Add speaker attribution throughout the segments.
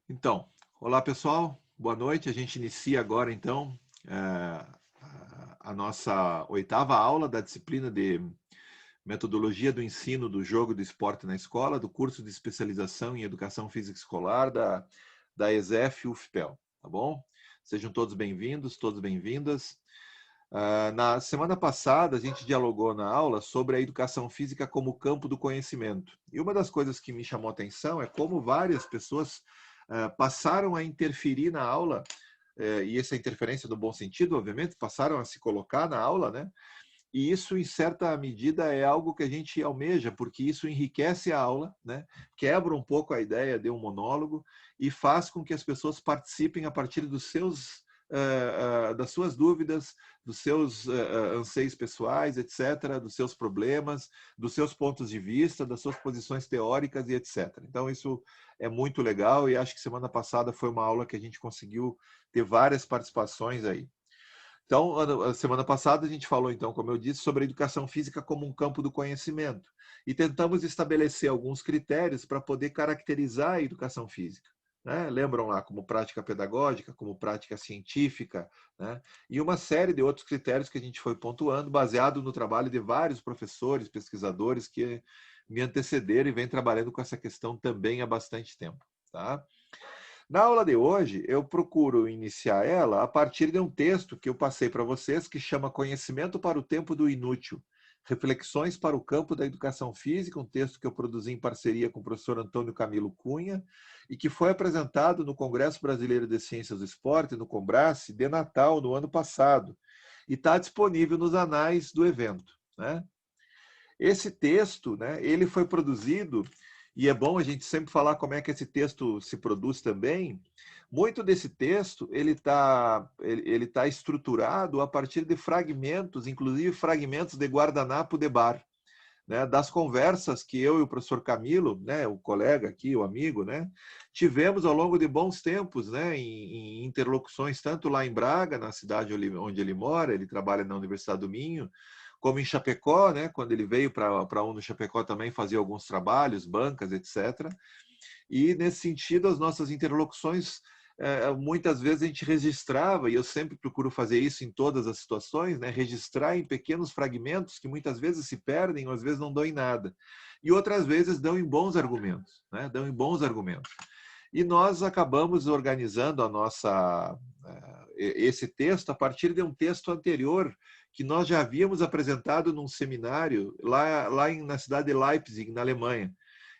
Speaker 1: Então, olá pessoal, boa noite. A gente inicia agora então a nossa oitava aula da disciplina de metodologia do ensino do jogo do esporte na escola, do curso de especialização em educação física escolar da ESEF UFPEL, tá bom? Sejam todos bem-vindos, todas bem-vindas. Na semana passada, a gente dialogou na aula sobre a educação física como campo do conhecimento. E uma das coisas que me chamou a atenção é como várias pessoas passaram a interferir na aula, e essa interferência no bom sentido, obviamente, passaram a se colocar na aula, né? E isso, em certa medida, é algo que a gente almeja, porque isso enriquece a aula, né? Quebra um pouco a ideia de um monólogo e faz com que as pessoas participem a partir dos seus, das suas dúvidas, dos seus anseios pessoais, etc., dos seus problemas, dos seus pontos de vista, das suas posições teóricas e etc. Então, isso é muito legal e acho que semana passada foi uma aula que a gente conseguiu ter várias participações aí. Então, a semana passada a gente falou, então, como eu disse, sobre a educação física como um campo do conhecimento. E tentamos estabelecer alguns critérios para poder caracterizar a educação física. Né? Lembram lá, como prática pedagógica, como prática científica, né? E uma série de outros critérios que a gente foi pontuando, baseado no trabalho de vários professores, pesquisadores que me antecederam e vêm trabalhando com essa questão também há bastante tempo. Tá? Na aula de hoje, eu procuro iniciar ela a partir de um texto que eu passei para vocês, que chama Conhecimento para o Tempo do Inútil, Reflexões para o Campo da Educação Física, um texto que eu produzi em parceria com o professor Antônio Camilo Cunha, e que foi apresentado no Congresso Brasileiro de Ciências do Esporte, no Combrace, de Natal, no ano passado, e está disponível nos anais do evento. Né? Esse texto, né, ele foi produzido, e é bom a gente sempre falar como é que esse texto se produz também. Muito desse texto ele tá estruturado a partir de fragmentos, inclusive fragmentos de guardanapo de bar, né, das conversas que eu e o professor Camilo, né, o colega aqui, o amigo, né, tivemos ao longo de bons tempos, né, em interlocuções tanto lá em Braga, na cidade onde ele mora, ele trabalha na Universidade do Minho, como em Chapecó, né, quando ele veio para a UNO Chapecó também fazia alguns trabalhos, bancas, etc. E, nesse sentido, as nossas interlocuções, muitas vezes a gente registrava, e eu sempre procuro fazer isso em todas as situações, né, registrar em pequenos fragmentos que muitas vezes se perdem ou às vezes não dão em nada. E outras vezes dão em bons argumentos, né, dão em bons argumentos. E nós acabamos organizando esse texto a partir de um texto anterior que nós já havíamos apresentado num seminário na cidade de Leipzig, na Alemanha.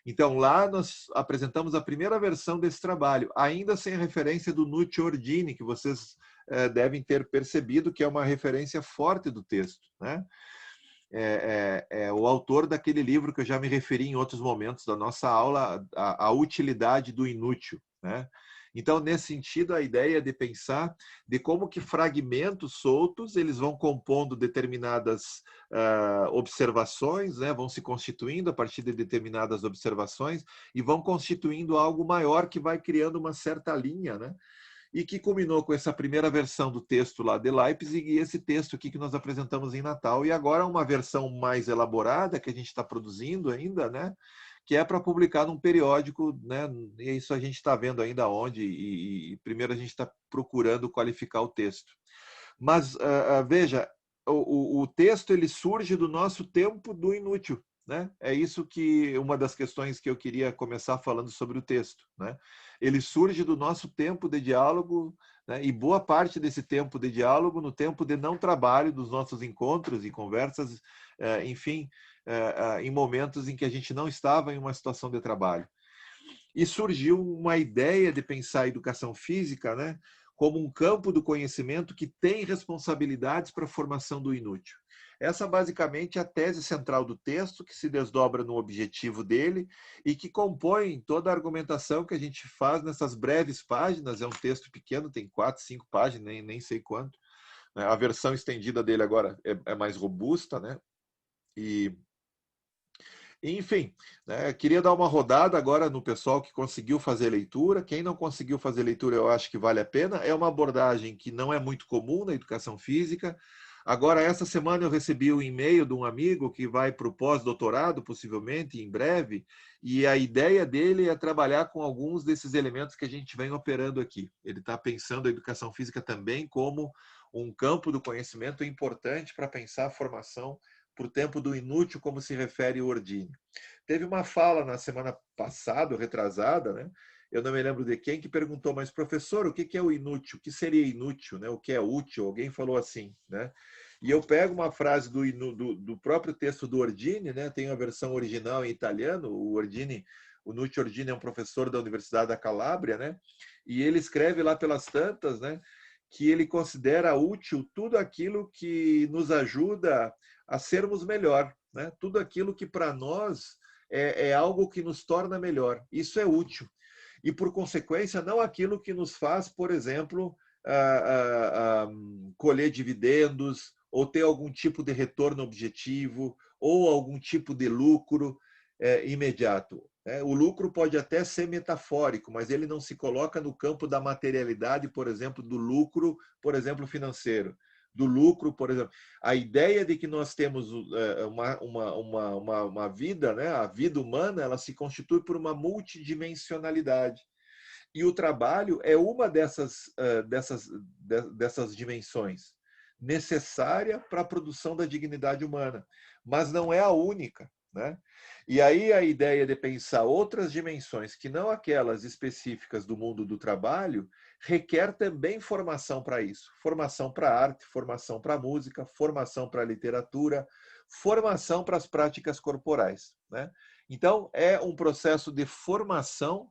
Speaker 1: Então, lá nós apresentamos a primeira versão desse trabalho, ainda sem a referência do Nuccio Ordini, que vocês devem ter percebido que é uma referência forte do texto. Né? É o autor daquele livro que eu já me referi em outros momentos da nossa aula, a utilidade do inútil. Né? Então, nesse sentido, a ideia é de pensar de como que fragmentos soltos eles vão compondo determinadas observações, né? Vão se constituindo a partir de determinadas observações e vão constituindo algo maior que vai criando uma certa linha, né? E que culminou com essa primeira versão do texto lá de Leipzig e esse texto aqui que nós apresentamos em Natal. E agora uma versão mais elaborada que a gente está produzindo ainda, né? Que é para publicar num periódico, né? E isso a gente está vendo ainda onde, e primeiro a gente está procurando qualificar o texto. Mas veja, o texto ele surge do nosso tempo do inútil. Né? É isso que uma das questões que eu queria começar falando sobre o texto. Né? Ele surge do nosso tempo de diálogo, né? E boa parte desse tempo de diálogo no tempo de não trabalho, dos nossos encontros e conversas, enfim, em momentos em que a gente não estava em uma situação de trabalho. E surgiu uma ideia de pensar a educação física, né, como um campo do conhecimento que tem responsabilidades para a formação do inútil. Essa basicamente é a tese central do texto, que se desdobra no objetivo dele e que compõe toda a argumentação que a gente faz nessas breves páginas. É um texto pequeno, tem 4, 5 páginas, nem sei quanto. A versão estendida dele agora é mais robusta, né? E enfim, né, queria dar uma rodada agora no pessoal que conseguiu fazer leitura. Quem não conseguiu fazer leitura, eu acho que vale a pena. É uma abordagem que não é muito comum na educação física. Agora, essa semana eu recebi um e-mail de um amigo que vai para o pós-doutorado, possivelmente, em breve, e a ideia dele é trabalhar com alguns desses elementos que a gente vem operando aqui. Ele está pensando a educação física também como um campo do conhecimento importante para pensar a formação para o tempo do inútil, como se refere o Ordine. Teve uma fala na semana passada, ou retrasada, né? Eu não me lembro de quem, que perguntou, mas professor, o que é o inútil? O que seria inútil? Né? O que é útil? Alguém falou assim, né? E eu pego uma frase do próprio texto do Ordine, né? Tem a versão original em italiano, o Nuccio Ordine é um professor da Universidade da Calábria, né? E ele escreve lá pelas tantas, né? Que ele considera útil tudo aquilo que nos ajuda a sermos melhor, né? Tudo aquilo que para nós é algo que nos torna melhor. Isso é útil. E, por consequência, não aquilo que nos faz, por exemplo, colher dividendos, ou ter algum tipo de retorno objetivo, ou algum tipo de lucro imediato. O lucro pode até ser metafórico, mas ele não se coloca no campo da materialidade, por exemplo, do lucro, por exemplo, financeiro. Do lucro, por exemplo. A ideia de que nós temos uma vida, né? A vida humana, ela se constitui por uma multidimensionalidade. E o trabalho é uma dessas dimensões, necessária para a produção da dignidade humana, mas não é a única, né? E aí a ideia de pensar outras dimensões que não aquelas específicas do mundo do trabalho requer também formação para isso. Formação para arte, formação para música, formação para literatura, formação para as práticas corporais, né? Então, é um processo de formação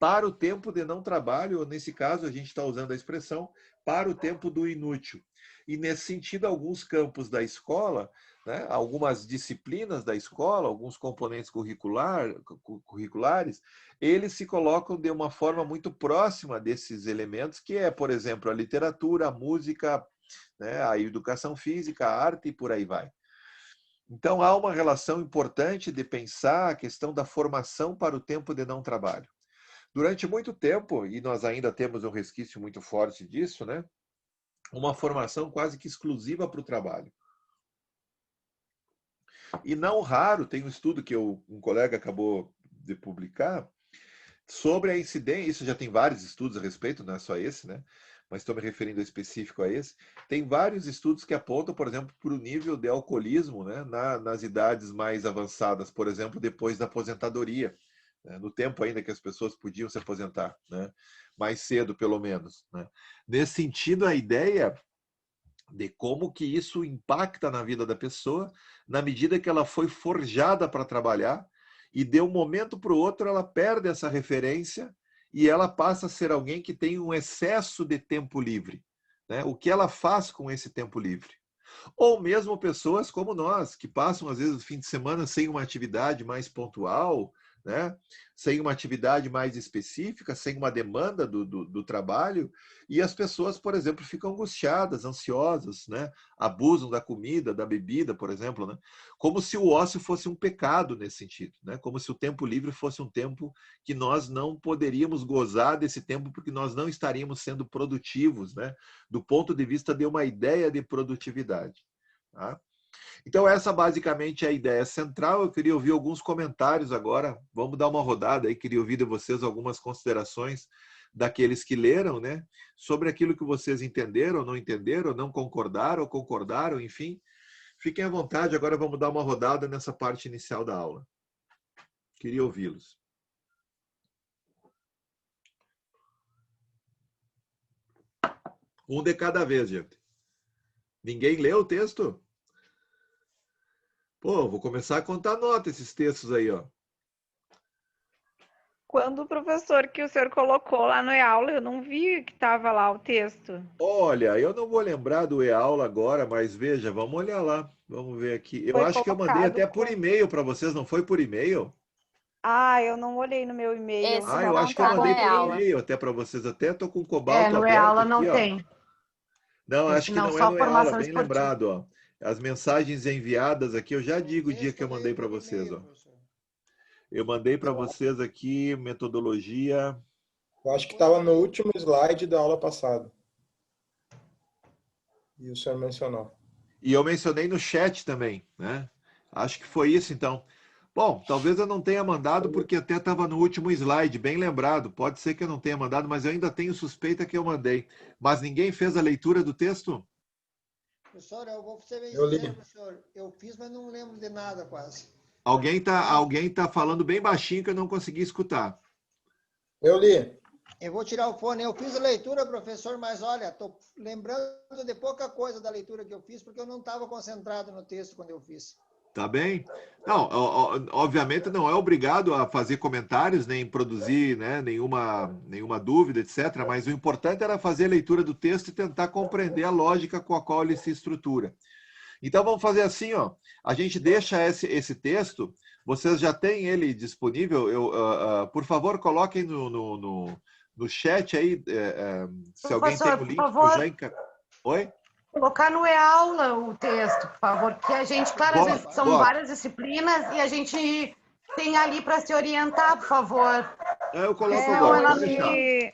Speaker 1: para o tempo de não trabalho, ou nesse caso a gente está usando a expressão, para o tempo do inútil. E nesse sentido, alguns campos da escola, né, algumas disciplinas da escola, alguns componentes curriculares, eles se colocam de uma forma muito próxima desses elementos, que é, por exemplo, a literatura, a música, né, a educação física, a arte e por aí vai. Então, há uma relação importante de pensar a questão da formação para o tempo de não trabalho. Durante muito tempo, e nós ainda temos um resquício muito forte disso, né? Uma formação quase que exclusiva para o trabalho. E não raro, tem um estudo que um colega acabou de publicar sobre a incidência, isso já tem vários estudos a respeito, não é só esse, né? Mas estou me referindo específico a esse. Tem vários estudos que apontam, por exemplo, para o nível de alcoolismo, né? Nas idades mais avançadas, por exemplo, depois da aposentadoria. No tempo ainda que as pessoas podiam se aposentar, né? Mais cedo, pelo menos. Né? Nesse sentido, a ideia de como que isso impacta na vida da pessoa, na medida que ela foi forjada para trabalhar, e de um momento para o outro ela perde essa referência e ela passa a ser alguém que tem um excesso de tempo livre. Né? O que ela faz com esse tempo livre? Ou mesmo pessoas como nós, que passam, às vezes, o fim de semana sem uma atividade mais pontual, né? Sem uma atividade mais específica, sem uma demanda do trabalho, e as pessoas, por exemplo, ficam angustiadas, ansiosas, né? Abusam da comida, da bebida, por exemplo, né? Como se o ócio fosse um pecado nesse sentido, né? Como se o tempo livre fosse um tempo que nós não poderíamos gozar desse tempo porque nós não estaríamos sendo produtivos, né? Do ponto de vista de uma ideia de produtividade. Tá? Então, essa basicamente é a ideia central. Eu queria ouvir alguns comentários agora. Vamos dar uma rodada aí. Queria ouvir de vocês algumas considerações daqueles que leram, né? Sobre aquilo que vocês entenderam, não entenderam, não concordaram, ou concordaram, enfim. Fiquem à vontade. Agora vamos dar uma rodada nessa parte inicial da aula. Queria ouvi-los. Um de cada vez, gente. Ninguém leu o texto? Pô, vou começar a contar nota esses textos aí, ó.
Speaker 2: Quando o professor que o senhor colocou lá no aula, eu não vi que estava lá o texto.
Speaker 1: Olha, eu não vou lembrar do e-aula agora, mas veja, vamos olhar lá. Vamos ver aqui. Eu
Speaker 2: Foi
Speaker 1: acho que eu mandei
Speaker 2: colocado
Speaker 1: até por
Speaker 2: como...
Speaker 1: e-mail para vocês, não foi por e-mail?
Speaker 2: Ah, eu não olhei no meu e-mail.
Speaker 3: Esse
Speaker 1: Eu
Speaker 3: não
Speaker 1: acho que eu
Speaker 3: tá no
Speaker 1: mandei por
Speaker 3: e-aula.
Speaker 1: e-mail até para vocês. Até tô com o Cobalto
Speaker 4: No
Speaker 1: aberto
Speaker 4: e-aula
Speaker 1: aqui,
Speaker 4: não
Speaker 1: ó.
Speaker 4: tem.
Speaker 1: Não, acho
Speaker 4: Esse
Speaker 1: que
Speaker 4: não,
Speaker 1: não é
Speaker 4: só
Speaker 1: no e-aula,
Speaker 4: formação
Speaker 1: bem
Speaker 4: esportiva.
Speaker 1: lembrado, ó. As mensagens enviadas aqui, eu já digo o dia que eu mandei para vocês, ó. Eu mandei para vocês aqui metodologia.
Speaker 5: Eu acho que estava no último slide da aula passada. E o senhor mencionou.
Speaker 1: E eu mencionei no chat também, né? Acho que foi isso, então. Bom, talvez eu não tenha mandado porque até estava no último slide, bem lembrado. Pode ser que eu não tenha mandado, mas eu ainda tenho suspeita que eu mandei. Mas ninguém fez a leitura do texto?
Speaker 3: Professor, eu vou ser bem
Speaker 4: Eu li.
Speaker 3: sincero, professor. Eu fiz, mas não lembro de nada quase.
Speaker 1: Alguém tá falando bem baixinho que eu não consegui escutar.
Speaker 4: Eu li.
Speaker 3: Eu vou tirar o fone. Eu fiz a leitura, professor, mas olha, estou lembrando de pouca coisa da leitura que eu fiz, porque eu não estava concentrado no texto quando eu fiz.
Speaker 1: Tá bem? Não, obviamente não é obrigado a fazer comentários, nem produzir, né, nenhuma dúvida, etc. Mas o importante era fazer a leitura do texto e tentar compreender a lógica com a qual ele se estrutura. Então vamos fazer assim, ó. A gente deixa esse texto, vocês já têm ele disponível. Por favor, coloquem no chat aí, se alguém tem o link. Oi?
Speaker 5: Colocar no e-aula o texto, por favor, que a gente, claro, às vezes são várias disciplinas e a gente tem ali para se orientar, por favor.
Speaker 1: Eu coloco agora, pode deixar.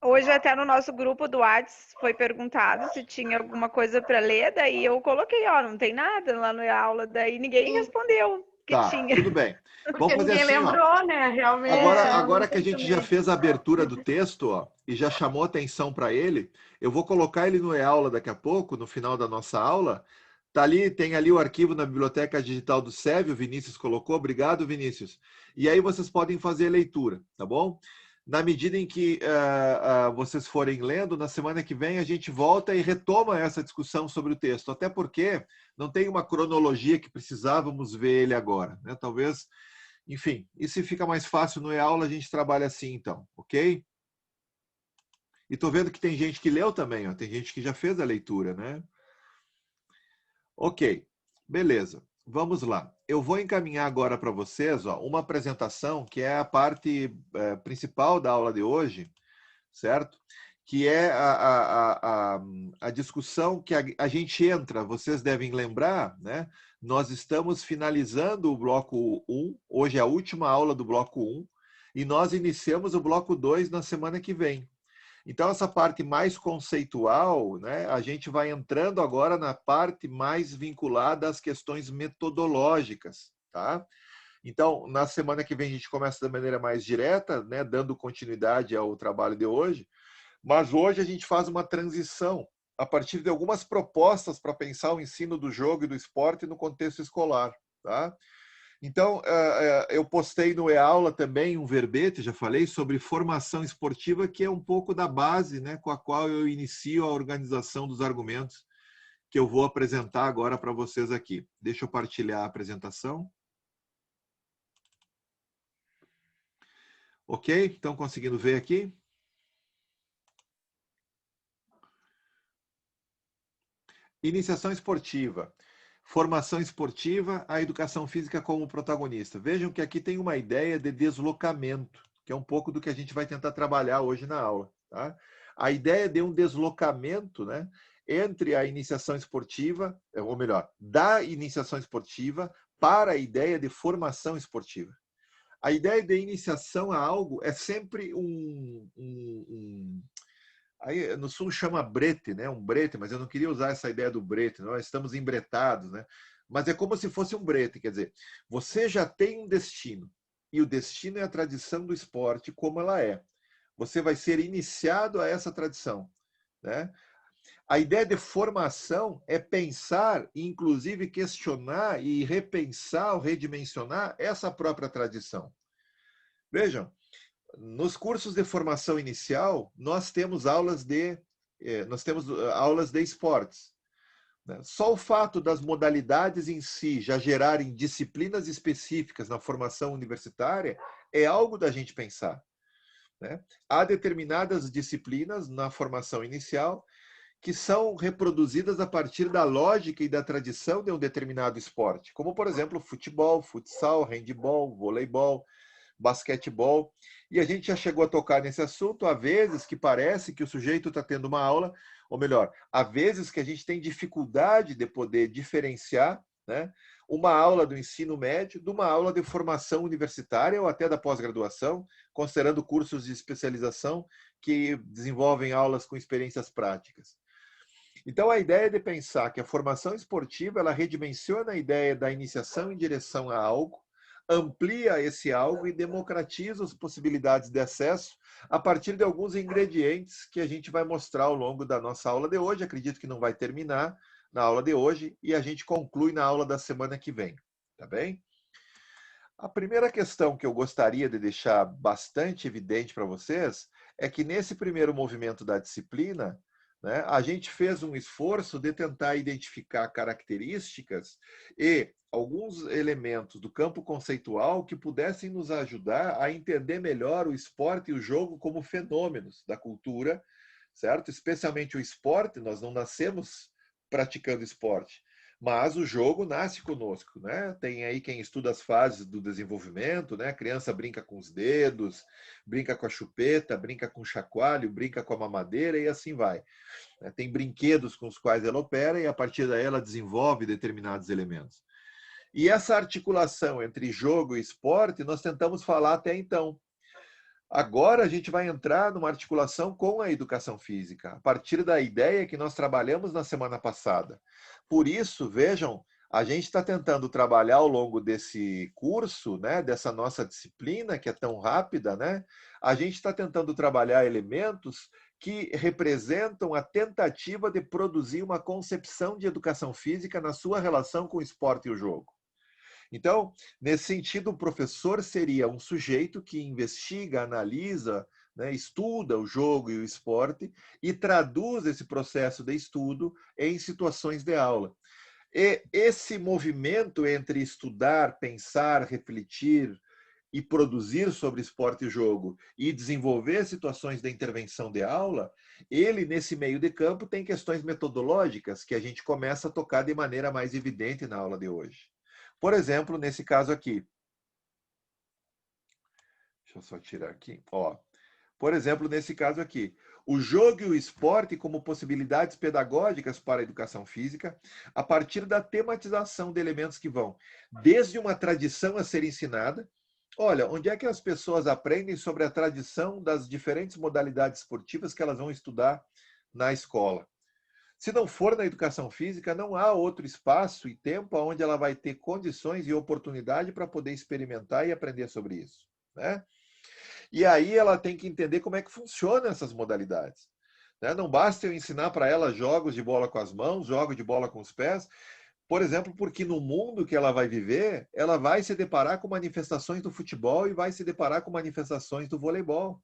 Speaker 2: Hoje até no nosso grupo do WhatsApp foi perguntado se tinha alguma coisa para ler, daí eu coloquei, ó, não tem nada lá no aula, daí ninguém respondeu que tinha.
Speaker 1: Tudo bem. Vamos fazer
Speaker 5: ninguém
Speaker 1: assim,
Speaker 5: lembrou,
Speaker 1: ó.
Speaker 5: Né? Realmente.
Speaker 1: Agora que a gente já fez a abertura do texto, ó, e já chamou atenção para ele, eu vou colocar ele no e-aula daqui a pouco, no final da nossa aula. Tá ali, tem ali o arquivo na biblioteca digital do SEV, o Vinícius colocou. Obrigado, Vinícius. E aí vocês podem fazer a leitura, tá bom? Na medida em que vocês forem lendo, na semana que vem a gente volta e retoma essa discussão sobre o texto, até porque não tem uma cronologia que precisávamos ver ele agora, né? Talvez, enfim, e se fica mais fácil no e-aula, a gente trabalha assim então, ok? E tô vendo que tem gente que leu também, ó, tem gente que já fez a leitura, né? Ok, beleza. Vamos lá. Eu vou encaminhar agora para vocês, ó, uma apresentação que é a parte principal da aula de hoje, certo? Que é a discussão que a gente entra, vocês devem lembrar, né? Nós estamos finalizando o bloco 1, hoje é a última aula do bloco 1, e nós iniciamos o bloco 2 na semana que vem. Então, essa parte mais conceitual, né, a gente vai entrando agora na parte mais vinculada às questões metodológicas, tá? Então, na semana que vem a gente começa da maneira mais direta, né, dando continuidade ao trabalho de hoje, mas hoje a gente faz uma transição a partir de algumas propostas para pensar o ensino do jogo e do esporte no contexto escolar, tá? Então, eu postei no e-aula também um verbete, já falei, sobre formação esportiva, que é um pouco da base, né, com a qual eu inicio a organização dos argumentos que eu vou apresentar agora para vocês aqui. Deixa eu partilhar a apresentação. Ok? Estão conseguindo ver aqui? Iniciação esportiva. Formação esportiva, a educação física como protagonista. Vejam que aqui tem uma ideia de deslocamento, que é um pouco do que a gente vai tentar trabalhar hoje na aula. Tá? A ideia de um deslocamento, né, entre a iniciação esportiva, ou melhor, da iniciação esportiva para a ideia de formação esportiva. A ideia de iniciação a algo é sempre aí no sul chama brete, né? Um brete, mas eu não queria usar essa ideia do brete, nós estamos embretados, né? Mas é como se fosse um brete, quer dizer, você já tem um destino, e o destino é a tradição do esporte como ela é. Você vai ser iniciado a essa tradição, né? A ideia de formação é pensar, inclusive questionar e repensar ou redimensionar essa própria tradição. Vejam, nos cursos de formação inicial, nós temos aulas de esportes. Só o fato das modalidades em si já gerarem disciplinas específicas na formação universitária é algo da gente pensar. Há determinadas disciplinas na formação inicial que são reproduzidas a partir da lógica e da tradição de um determinado esporte, como, por exemplo, futebol, futsal, handebol, voleibol, basquetebol. E a gente já chegou a tocar nesse assunto, há vezes que parece que o sujeito está tendo uma aula, ou melhor, há vezes que a gente tem dificuldade de poder diferenciar, né, uma aula do ensino médio de uma aula de formação universitária ou até da pós-graduação, considerando cursos de especialização que desenvolvem aulas com experiências práticas. Então, a ideia de pensar que a formação esportiva ela redimensiona a ideia da iniciação em direção a algo, amplia esse algo e democratiza as possibilidades de acesso a partir de alguns ingredientes que a gente vai mostrar ao longo da nossa aula de hoje. Acredito que não vai terminar na aula de hoje e a gente conclui na aula da semana que vem, tá bem? A primeira questão que eu gostaria de deixar bastante evidente para vocês é que nesse primeiro movimento da disciplina, né, a gente fez um esforço de tentar identificar características e alguns elementos do campo conceitual que pudessem nos ajudar a entender melhor o esporte e o jogo como fenômenos da cultura, certo? Especialmente o esporte, nós não nascemos praticando esporte, mas o jogo nasce conosco, né? Tem aí quem estuda as fases do desenvolvimento, né? A criança brinca com os dedos, brinca com a chupeta, brinca com o chacoalho, brinca com a mamadeira e assim vai. Tem brinquedos com os quais ela opera e a partir daí ela desenvolve determinados elementos. E essa articulação entre jogo e esporte nós tentamos falar até então. Agora a gente vai entrar numa articulação com a educação física, a partir da ideia que nós trabalhamos na semana passada. Por isso, vejam, a gente está tentando trabalhar ao longo desse curso, né, dessa nossa disciplina que é tão rápida, né, a gente está tentando trabalhar elementos que representam a tentativa de produzir uma concepção de educação física na sua relação com o esporte e o jogo. Então, nesse sentido, o professor seria um sujeito que investiga, analisa, né, estuda o jogo e o esporte e traduz esse processo de estudo em situações de aula. E esse movimento entre estudar, pensar, refletir e produzir sobre esporte e jogo e desenvolver situações de intervenção de aula, ele, nesse meio de campo, tem questões metodológicas que a gente começa a tocar de maneira mais evidente na aula de hoje. Por exemplo, nesse caso aqui. Deixa eu só tirar aqui. Ó. Por exemplo, nesse caso aqui. O jogo e o esporte como possibilidades pedagógicas para a educação física, a partir da tematização de elementos que vão desde uma tradição a ser ensinada. Olha, onde é que as pessoas aprendem sobre a tradição das diferentes modalidades esportivas que elas vão estudar na escola? Se não for na educação física, não há outro espaço e tempo onde ela vai ter condições e oportunidade para poder experimentar e aprender sobre isso, né? E aí ela tem que entender como é que funcionam essas modalidades, né? Não basta eu ensinar para ela jogos de bola com as mãos, jogos de bola com os pés, por exemplo, porque no mundo que ela vai viver, ela vai se deparar com manifestações do futebol e vai se deparar com manifestações do voleibol.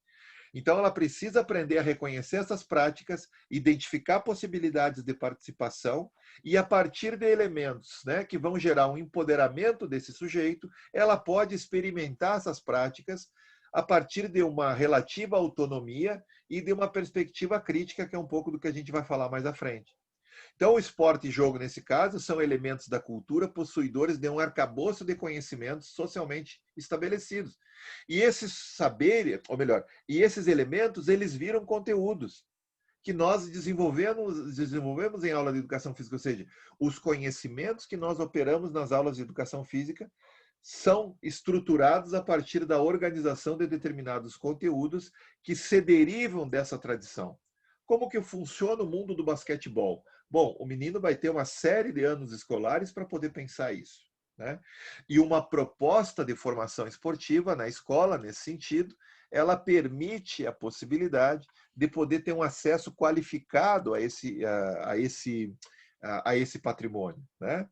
Speaker 1: Então, ela precisa aprender a reconhecer essas práticas, identificar possibilidades de participação e, a partir de elementos, né, que vão gerar um empoderamento desse sujeito, ela pode experimentar essas práticas a partir de uma relativa autonomia e de uma perspectiva crítica, que é um pouco do que a gente vai falar mais à frente. Então, o esporte e jogo, nesse caso, são elementos da cultura possuidores de um arcabouço de conhecimentos socialmente estabelecidos. E esses saberes, ou melhor, e esses elementos, eles viram conteúdos que nós desenvolvemos em aula de educação física, ou seja, os conhecimentos que nós operamos nas aulas de educação física são estruturados a partir da organização de determinados conteúdos que se derivam dessa tradição. Como que funciona o mundo do basquetebol? Bom, o menino vai ter uma série de anos escolares para poder pensar isso, né? E uma proposta de formação esportiva na escola, nesse sentido, ela permite a possibilidade de poder ter um acesso qualificado a esse patrimônio, né?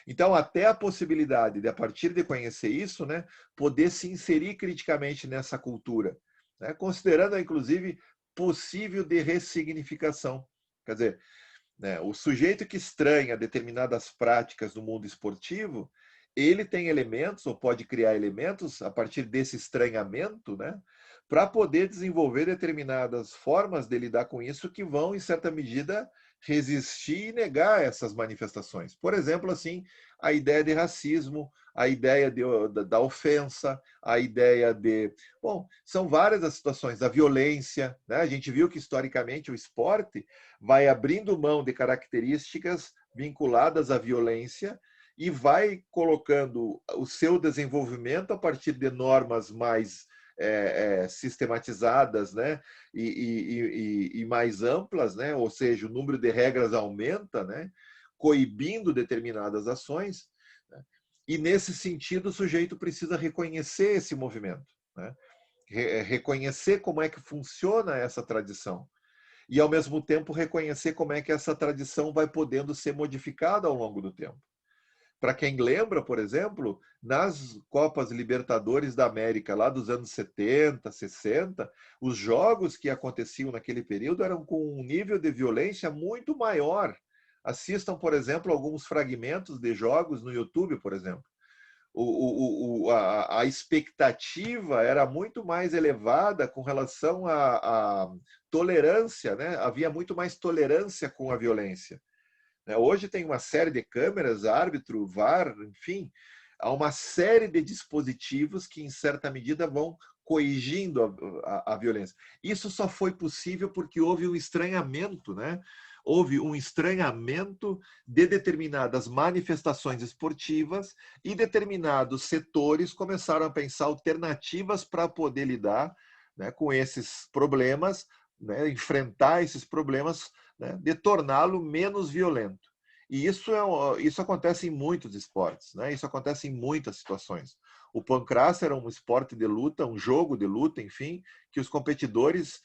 Speaker 1: Então, até a possibilidade de, a partir de conhecer isso, né, poder se inserir criticamente nessa cultura, né, considerando, inclusive, possível de ressignificação. Quer dizer, né, o sujeito que estranha determinadas práticas no mundo esportivo, ele tem elementos, ou pode criar elementos, a partir desse estranhamento, né, para poder desenvolver determinadas formas de lidar com isso que vão, em certa medida, resistir e negar essas manifestações. Por exemplo, assim, a ideia de racismo, a ideia da ofensa, a ideia de... Bom, são várias as situações, da violência, né? A gente viu que, historicamente, o esporte vai abrindo mão de características vinculadas à violência e vai colocando o seu desenvolvimento a partir de normas mais sistematizadas, né? E mais amplas, né? Ou seja, o número de regras aumenta, né? Coibindo determinadas ações, né? E nesse sentido o sujeito precisa reconhecer esse movimento, né? Reconhecer como é que funciona essa tradição e, ao mesmo tempo, reconhecer como é que essa tradição vai podendo ser modificada ao longo do tempo. Para quem lembra, por exemplo, nas Copas Libertadores da América, lá dos anos 70, 60, os jogos que aconteciam naquele período eram com um nível de violência muito maior. Assistam, por exemplo, alguns fragmentos de jogos no YouTube, por exemplo. A expectativa era muito mais elevada com relação à tolerância, né? Havia muito mais tolerância com a violência. Hoje tem uma série de câmeras, árbitro, VAR, enfim, há uma série de dispositivos que, em certa medida, vão corrigindo a violência. Isso só foi possível porque houve um estranhamento, né? Houve um estranhamento de determinadas manifestações esportivas e determinados setores começaram a pensar alternativas para poder lidar, né, com esses problemas, né, enfrentar esses problemas, né, de torná-lo menos violento. E isso acontece em muitos esportes, né? Isso acontece em muitas situações. O pancracio era um esporte de luta, um jogo de luta, enfim, que os competidores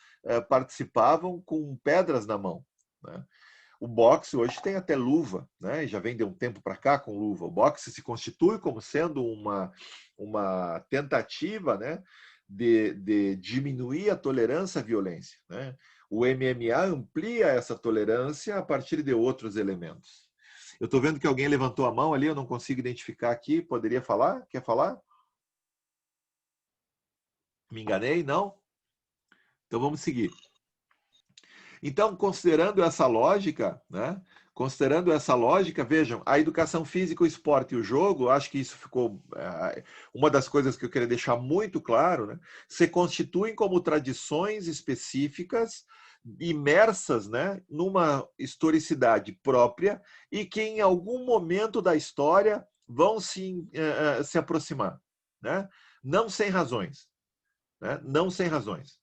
Speaker 1: participavam com pedras na mão, né? O boxe hoje tem até luva, né? Já vem de um tempo para cá com luva. O boxe se constitui como sendo uma tentativa, né, de diminuir a tolerância à violência, né? O MMA amplia essa tolerância a partir de outros elementos. Eu estou vendo que alguém levantou a mão ali, eu não consigo identificar aqui. Poderia falar? Quer falar? Me enganei? Não? Então vamos seguir. Então, considerando essa lógica, né? Considerando essa lógica, vejam, a educação física, o esporte e o jogo, acho que isso ficou uma das coisas que eu queria deixar muito claro, né? Se constituem como tradições específicas, imersas, né, numa historicidade própria e que em algum momento da história vão se aproximar, né? Não sem razões, né? Não sem razões.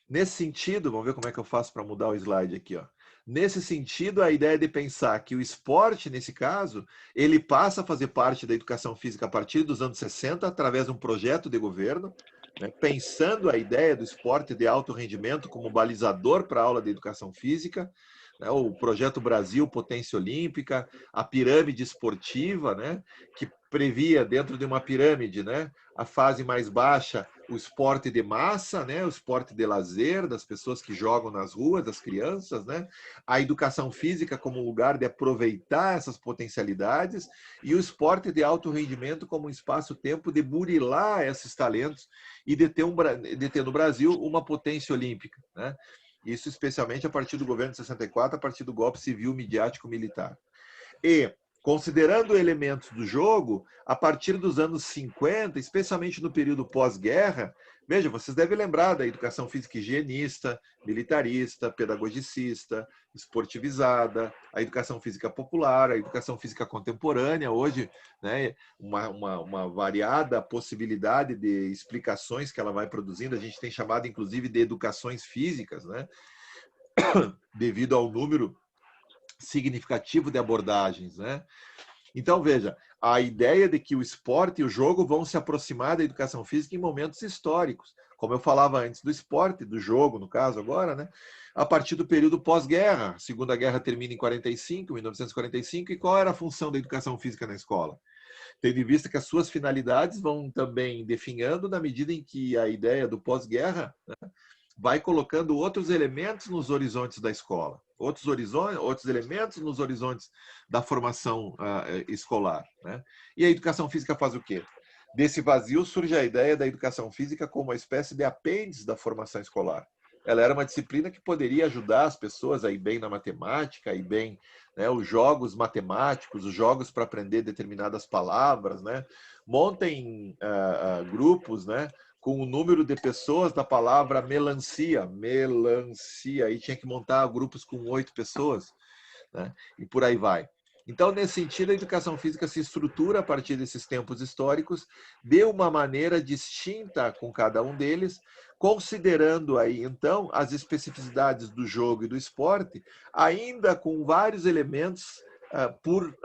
Speaker 1: Nesse sentido, vamos ver como é que eu faço para mudar o slide aqui, ó. Nesse sentido, a ideia de pensar que o esporte, nesse caso, ele passa a fazer parte da educação física a partir dos anos 60, através de um projeto de governo, né, pensando a ideia do esporte de alto rendimento como balizador para a aula de educação física, né, o Projeto Brasil Potência Olímpica, a pirâmide esportiva, né, que previa dentro de uma pirâmide, né, a fase mais baixa, o esporte de massa, né, o esporte de lazer das pessoas que jogam nas ruas, das crianças, né, a educação física como lugar de aproveitar essas potencialidades e o esporte de alto rendimento como um espaço-tempo de burilar esses talentos e de ter no Brasil uma potência olímpica, né? Isso especialmente a partir do governo de 64, a partir do golpe civil midiático militar. E, considerando elementos do jogo, a partir dos anos 50, especialmente no período pós-guerra, veja, vocês devem lembrar da educação física higienista, militarista, pedagogicista, esportivizada, a educação física popular, a educação física contemporânea, hoje, né, uma variada possibilidade de explicações que ela vai produzindo, a gente tem chamado, inclusive, de educações físicas, né, devido ao número significativo de abordagens, né? Então, veja, a ideia de que o esporte e o jogo vão se aproximar da educação física em momentos históricos, como eu falava antes do esporte, do jogo, no caso agora, né? A partir do período pós-guerra. A Segunda Guerra termina em 1945, e qual era a função da educação física na escola? Tendo em vista que as suas finalidades vão também definhando na medida em que a ideia do pós-guerra, né, vai colocando outros elementos nos horizontes da escola, outros elementos nos horizontes da formação escolar, né? E a educação física faz o quê? Desse vazio surge a ideia da educação física como uma espécie de apêndice da formação escolar. Ela era uma disciplina que poderia ajudar as pessoas a ir bem na matemática, a ir bem, né, os jogos matemáticos, os jogos para aprender determinadas palavras, né? Montem grupos, né, com o número de pessoas da palavra melancia, e tinha que montar grupos com 8 pessoas, né? E por aí vai. Então, nesse sentido, a educação física se estrutura a partir desses tempos históricos de uma maneira distinta com cada um deles, considerando aí, então, as especificidades do jogo e do esporte, ainda com vários elementos por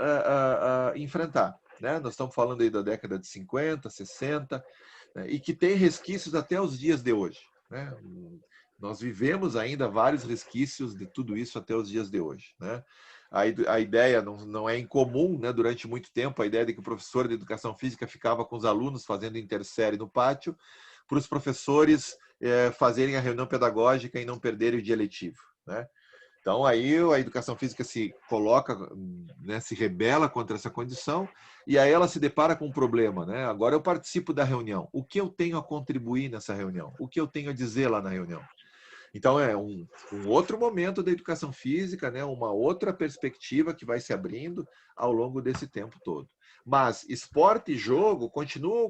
Speaker 1: enfrentar. Né? Nós estamos falando aí da década de 50, 60, né? E que tem resquícios até os dias de hoje. Né? Nós vivemos ainda vários resquícios de tudo isso até os dias de hoje. Né? A ideia não é incomum, né? Durante muito tempo, a ideia de que o professor de educação física ficava com os alunos fazendo intersérie no pátio, para os professores fazerem a reunião pedagógica e não perderem o dia letivo. Né? Então, aí a educação física se coloca, né, se rebela contra essa condição, e aí ela se depara com um problema. Né? Agora eu participo da reunião. O que eu tenho a contribuir nessa reunião? O que eu tenho a dizer lá na reunião? Então, é um outro momento da educação física, né? Uma outra perspectiva que vai se abrindo ao longo desse tempo todo. Mas esporte e jogo continuam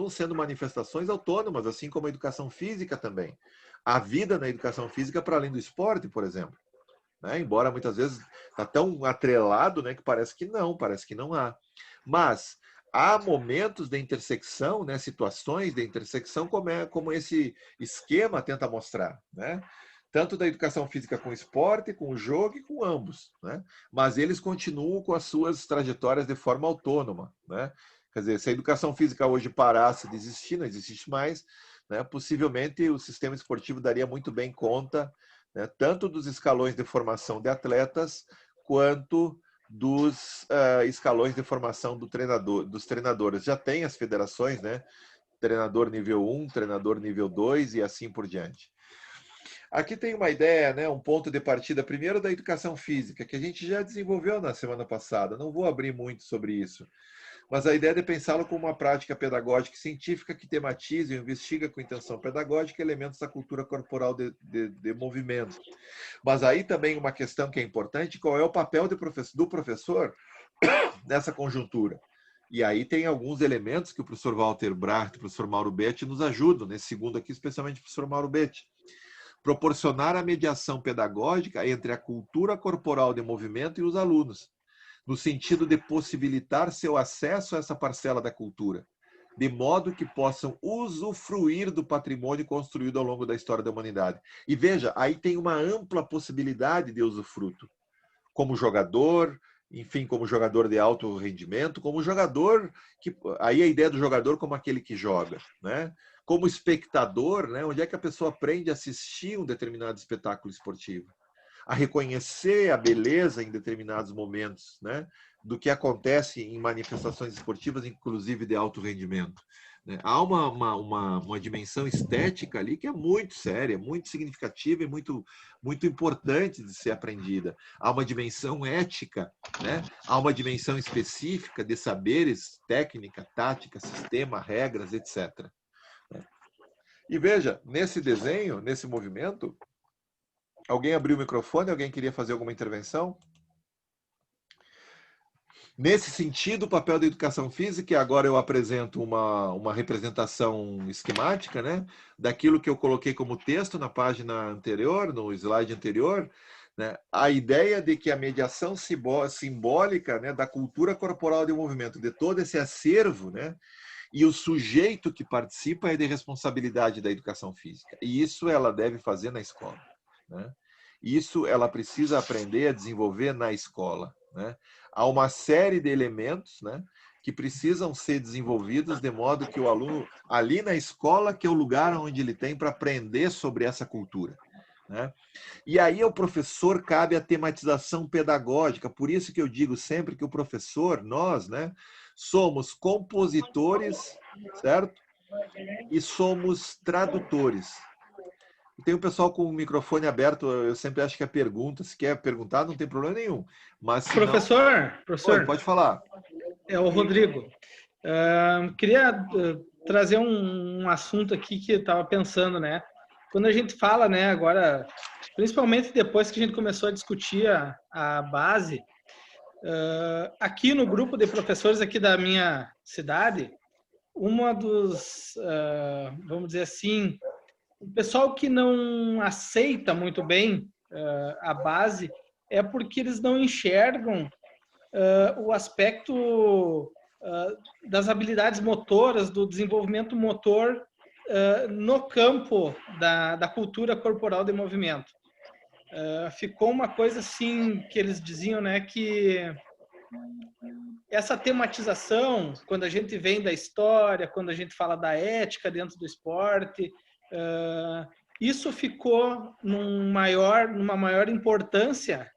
Speaker 1: sendo manifestações autônomas, assim como a educação física também. A vida na educação física para além do esporte, por exemplo. Né? Embora muitas vezes está tão atrelado, né, que parece que não há. Mas há momentos de intersecção, né, situações de intersecção, como esse esquema tenta mostrar, né? Tanto da educação física com o esporte, com o jogo e com ambos. Né? Mas eles continuam com as suas trajetórias de forma autônoma. Né? Quer dizer, se a educação física hoje parasse de existir, não existe mais, né, possivelmente o sistema esportivo daria muito bem conta, né, tanto dos escalões de formação de atletas, quanto dos escalões de formação dos treinadores. Já tem as federações, né? Treinador nível 1, treinador nível 2 e assim por diante. Aqui tem uma ideia, né, um ponto de partida, primeiro da educação física, que a gente já desenvolveu na semana passada. Não vou abrir muito sobre isso. Mas a ideia é de pensá-lo como uma prática pedagógica e científica que tematiza e investiga com intenção pedagógica elementos da cultura corporal de movimento. Mas aí também uma questão que é importante, qual é o papel do professor nessa conjuntura? E aí tem alguns elementos que o professor Walter Bracht e o professor Mauro Betti nos ajudam, nesse segundo aqui, especialmente o professor Mauro Betti. Proporcionar a mediação pedagógica entre a cultura corporal de movimento e os alunos, no sentido de possibilitar seu acesso a essa parcela da cultura, de modo que possam usufruir do patrimônio construído ao longo da história da humanidade. E veja, aí tem uma ampla possibilidade de usufruto, como jogador, enfim, como jogador de alto rendimento, como jogador, aí a ideia do jogador como aquele que joga, né? Como espectador, né? Onde é que a pessoa aprende a assistir um determinado espetáculo esportivo? A reconhecer a beleza em determinados momentos, né, do que acontece em manifestações esportivas, inclusive de alto rendimento. Né? Há uma dimensão estética ali que é muito séria, muito significativa e muito importante de ser aprendida. Há uma dimensão ética, né? Há uma dimensão específica de saberes, técnica, tática, sistema, regras, etc. E veja, nesse desenho, nesse movimento, alguém abriu o microfone? Alguém queria fazer alguma intervenção? Nesse sentido, o papel da educação física, e agora eu apresento uma representação esquemática, né, daquilo que eu coloquei como texto na página anterior, no slide anterior, né, a ideia de que a mediação simbólica, né, da cultura corporal de movimento, de todo esse acervo, né, e o sujeito que participa é de responsabilidade da educação física. E isso ela deve fazer na escola. Né? Isso ela precisa aprender a desenvolver na escola. Né? Há uma série de elementos, né, que precisam ser desenvolvidos de modo que o aluno, ali na escola, que é o lugar onde ele tem para aprender sobre essa cultura. Né? E aí ao professor cabe a tematização pedagógica, por isso que eu digo sempre que o professor, nós, né, somos compositores, certo? E somos tradutores. Tem um pessoal com o microfone aberto, eu sempre acho que é pergunta, se quer perguntar não tem problema nenhum. Mas se
Speaker 6: professor,
Speaker 1: Oi, pode falar.
Speaker 6: É o Rodrigo. Queria trazer um assunto aqui que eu estava pensando, né? Quando a gente fala, né, agora, principalmente depois que a gente começou a discutir a base, aqui no grupo de professores aqui da minha cidade, uma dos, vamos dizer assim, o pessoal que não aceita muito bem a base é porque eles não enxergam o aspecto das habilidades motoras, do desenvolvimento motor no campo da cultura corporal de movimento. Ficou uma coisa assim que eles diziam, né, que essa tematização, quando a gente vem da história, quando a gente fala da ética dentro do esporte, isso ficou numa maior importância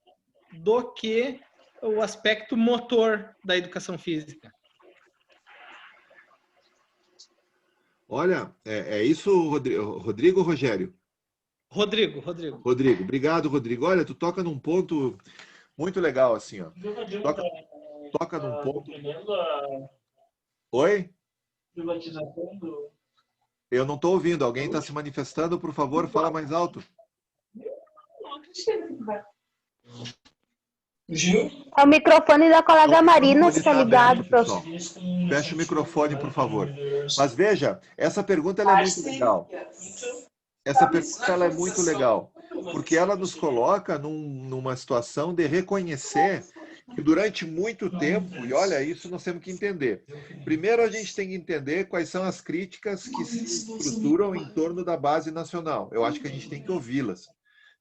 Speaker 6: do que o aspecto motor da educação física.
Speaker 1: Olha, é isso, Rodrigo ou Rogério?
Speaker 6: Rodrigo.
Speaker 1: Rodrigo, obrigado, Rodrigo. Olha, tu toca num ponto muito legal, assim, ó. Toca num ponto... Oi? Eu não estou ouvindo. Alguém está se manifestando? Por favor, fala mais alto.
Speaker 7: É o microfone da colega Marina que está ligado, professor.
Speaker 1: Fecha o microfone, por favor. Mas veja, essa pergunta ela é muito legal. Essa pergunta ela é muito legal, porque ela nos coloca numa situação de reconhecer que durante muito tempo, e olha, isso nós temos que entender. Primeiro, a gente tem que entender quais são as críticas que se estruturam em torno da base nacional. Eu acho que a gente tem que ouvi-las.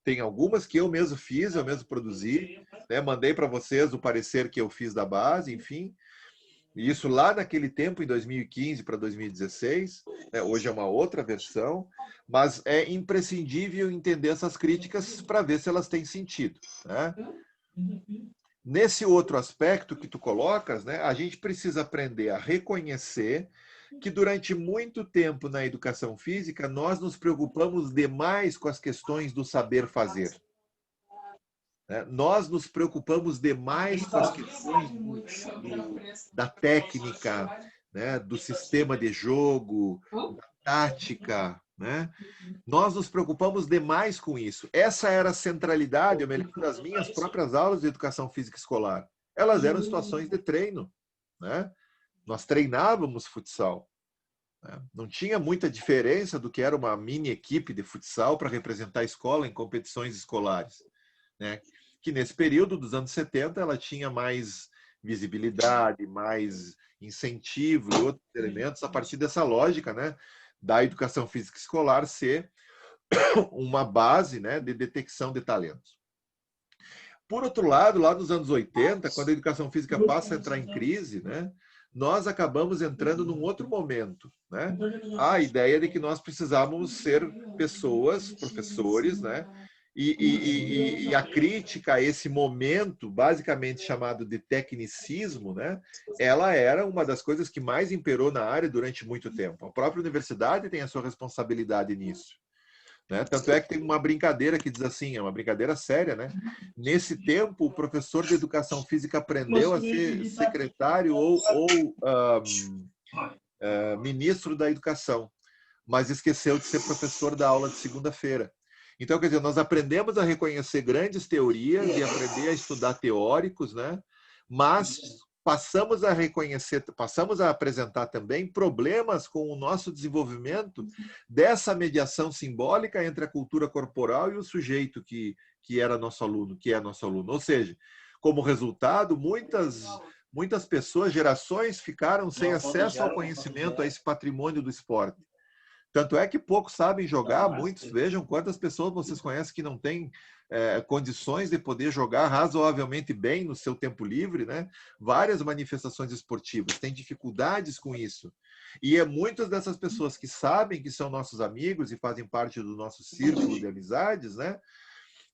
Speaker 1: Tem algumas que eu mesmo fiz, eu mesmo produzi, né? Mandei para vocês o parecer que eu fiz da base, enfim. E isso lá naquele tempo, em 2015 para 2016, né? Hoje é uma outra versão, mas é imprescindível entender essas críticas para ver se elas têm sentido, né? Nesse outro aspecto que tu colocas, né, a gente precisa aprender a reconhecer que durante muito tempo na educação física nós nos preocupamos demais com as questões do saber fazer. Nós nos preocupamos demais com as questões da técnica, né, do sistema de jogo, da tática, né? Nós nos preocupamos demais com isso. Essa era a centralidade, eu me lembro das minhas próprias aulas de educação física escolar. Elas eram situações de treino, né? Nós treinávamos futsal, né? Não tinha muita diferença do que era uma mini equipe de futsal para representar a escola em competições escolares, né? Que nesse período dos anos 70 ela tinha mais visibilidade, mais incentivo e outros elementos a partir dessa lógica, né, da educação física escolar ser uma base, né, de detecção de talentos. Por outro lado, lá nos anos 80, quando a educação física passa a entrar em crise, né, nós acabamos entrando num outro momento, né? A ideia de que nós precisávamos ser pessoas, professores, né? E a crítica a esse momento, basicamente chamado de tecnicismo, né? Ela era uma das coisas que mais imperou na área durante muito tempo. A própria universidade tem a sua responsabilidade nisso, né? Tanto é que tem uma brincadeira que diz assim, é uma brincadeira séria, né? Nesse tempo, o professor de educação física aprendeu a ser secretário ou ministro da educação, mas esqueceu de ser professor da aula de segunda-feira. Então, quer dizer, nós aprendemos a reconhecer grandes teorias e aprender a estudar teóricos, né? Mas passamos a reconhecer, passamos a apresentar também problemas com o nosso desenvolvimento dessa mediação simbólica entre a cultura corporal e o sujeito que era nosso aluno, que é nosso aluno. Ou seja, como resultado, muitas pessoas, gerações, ficaram sem acesso ao conhecimento, a esse patrimônio do esporte. Tanto é que poucos sabem jogar, muitos, vejam quantas pessoas vocês conhecem que não têm condições de poder jogar razoavelmente bem no seu tempo livre, né? Várias manifestações esportivas, têm dificuldades com isso. E muitas dessas pessoas que sabem que são nossos amigos e fazem parte do nosso círculo de amizades, né?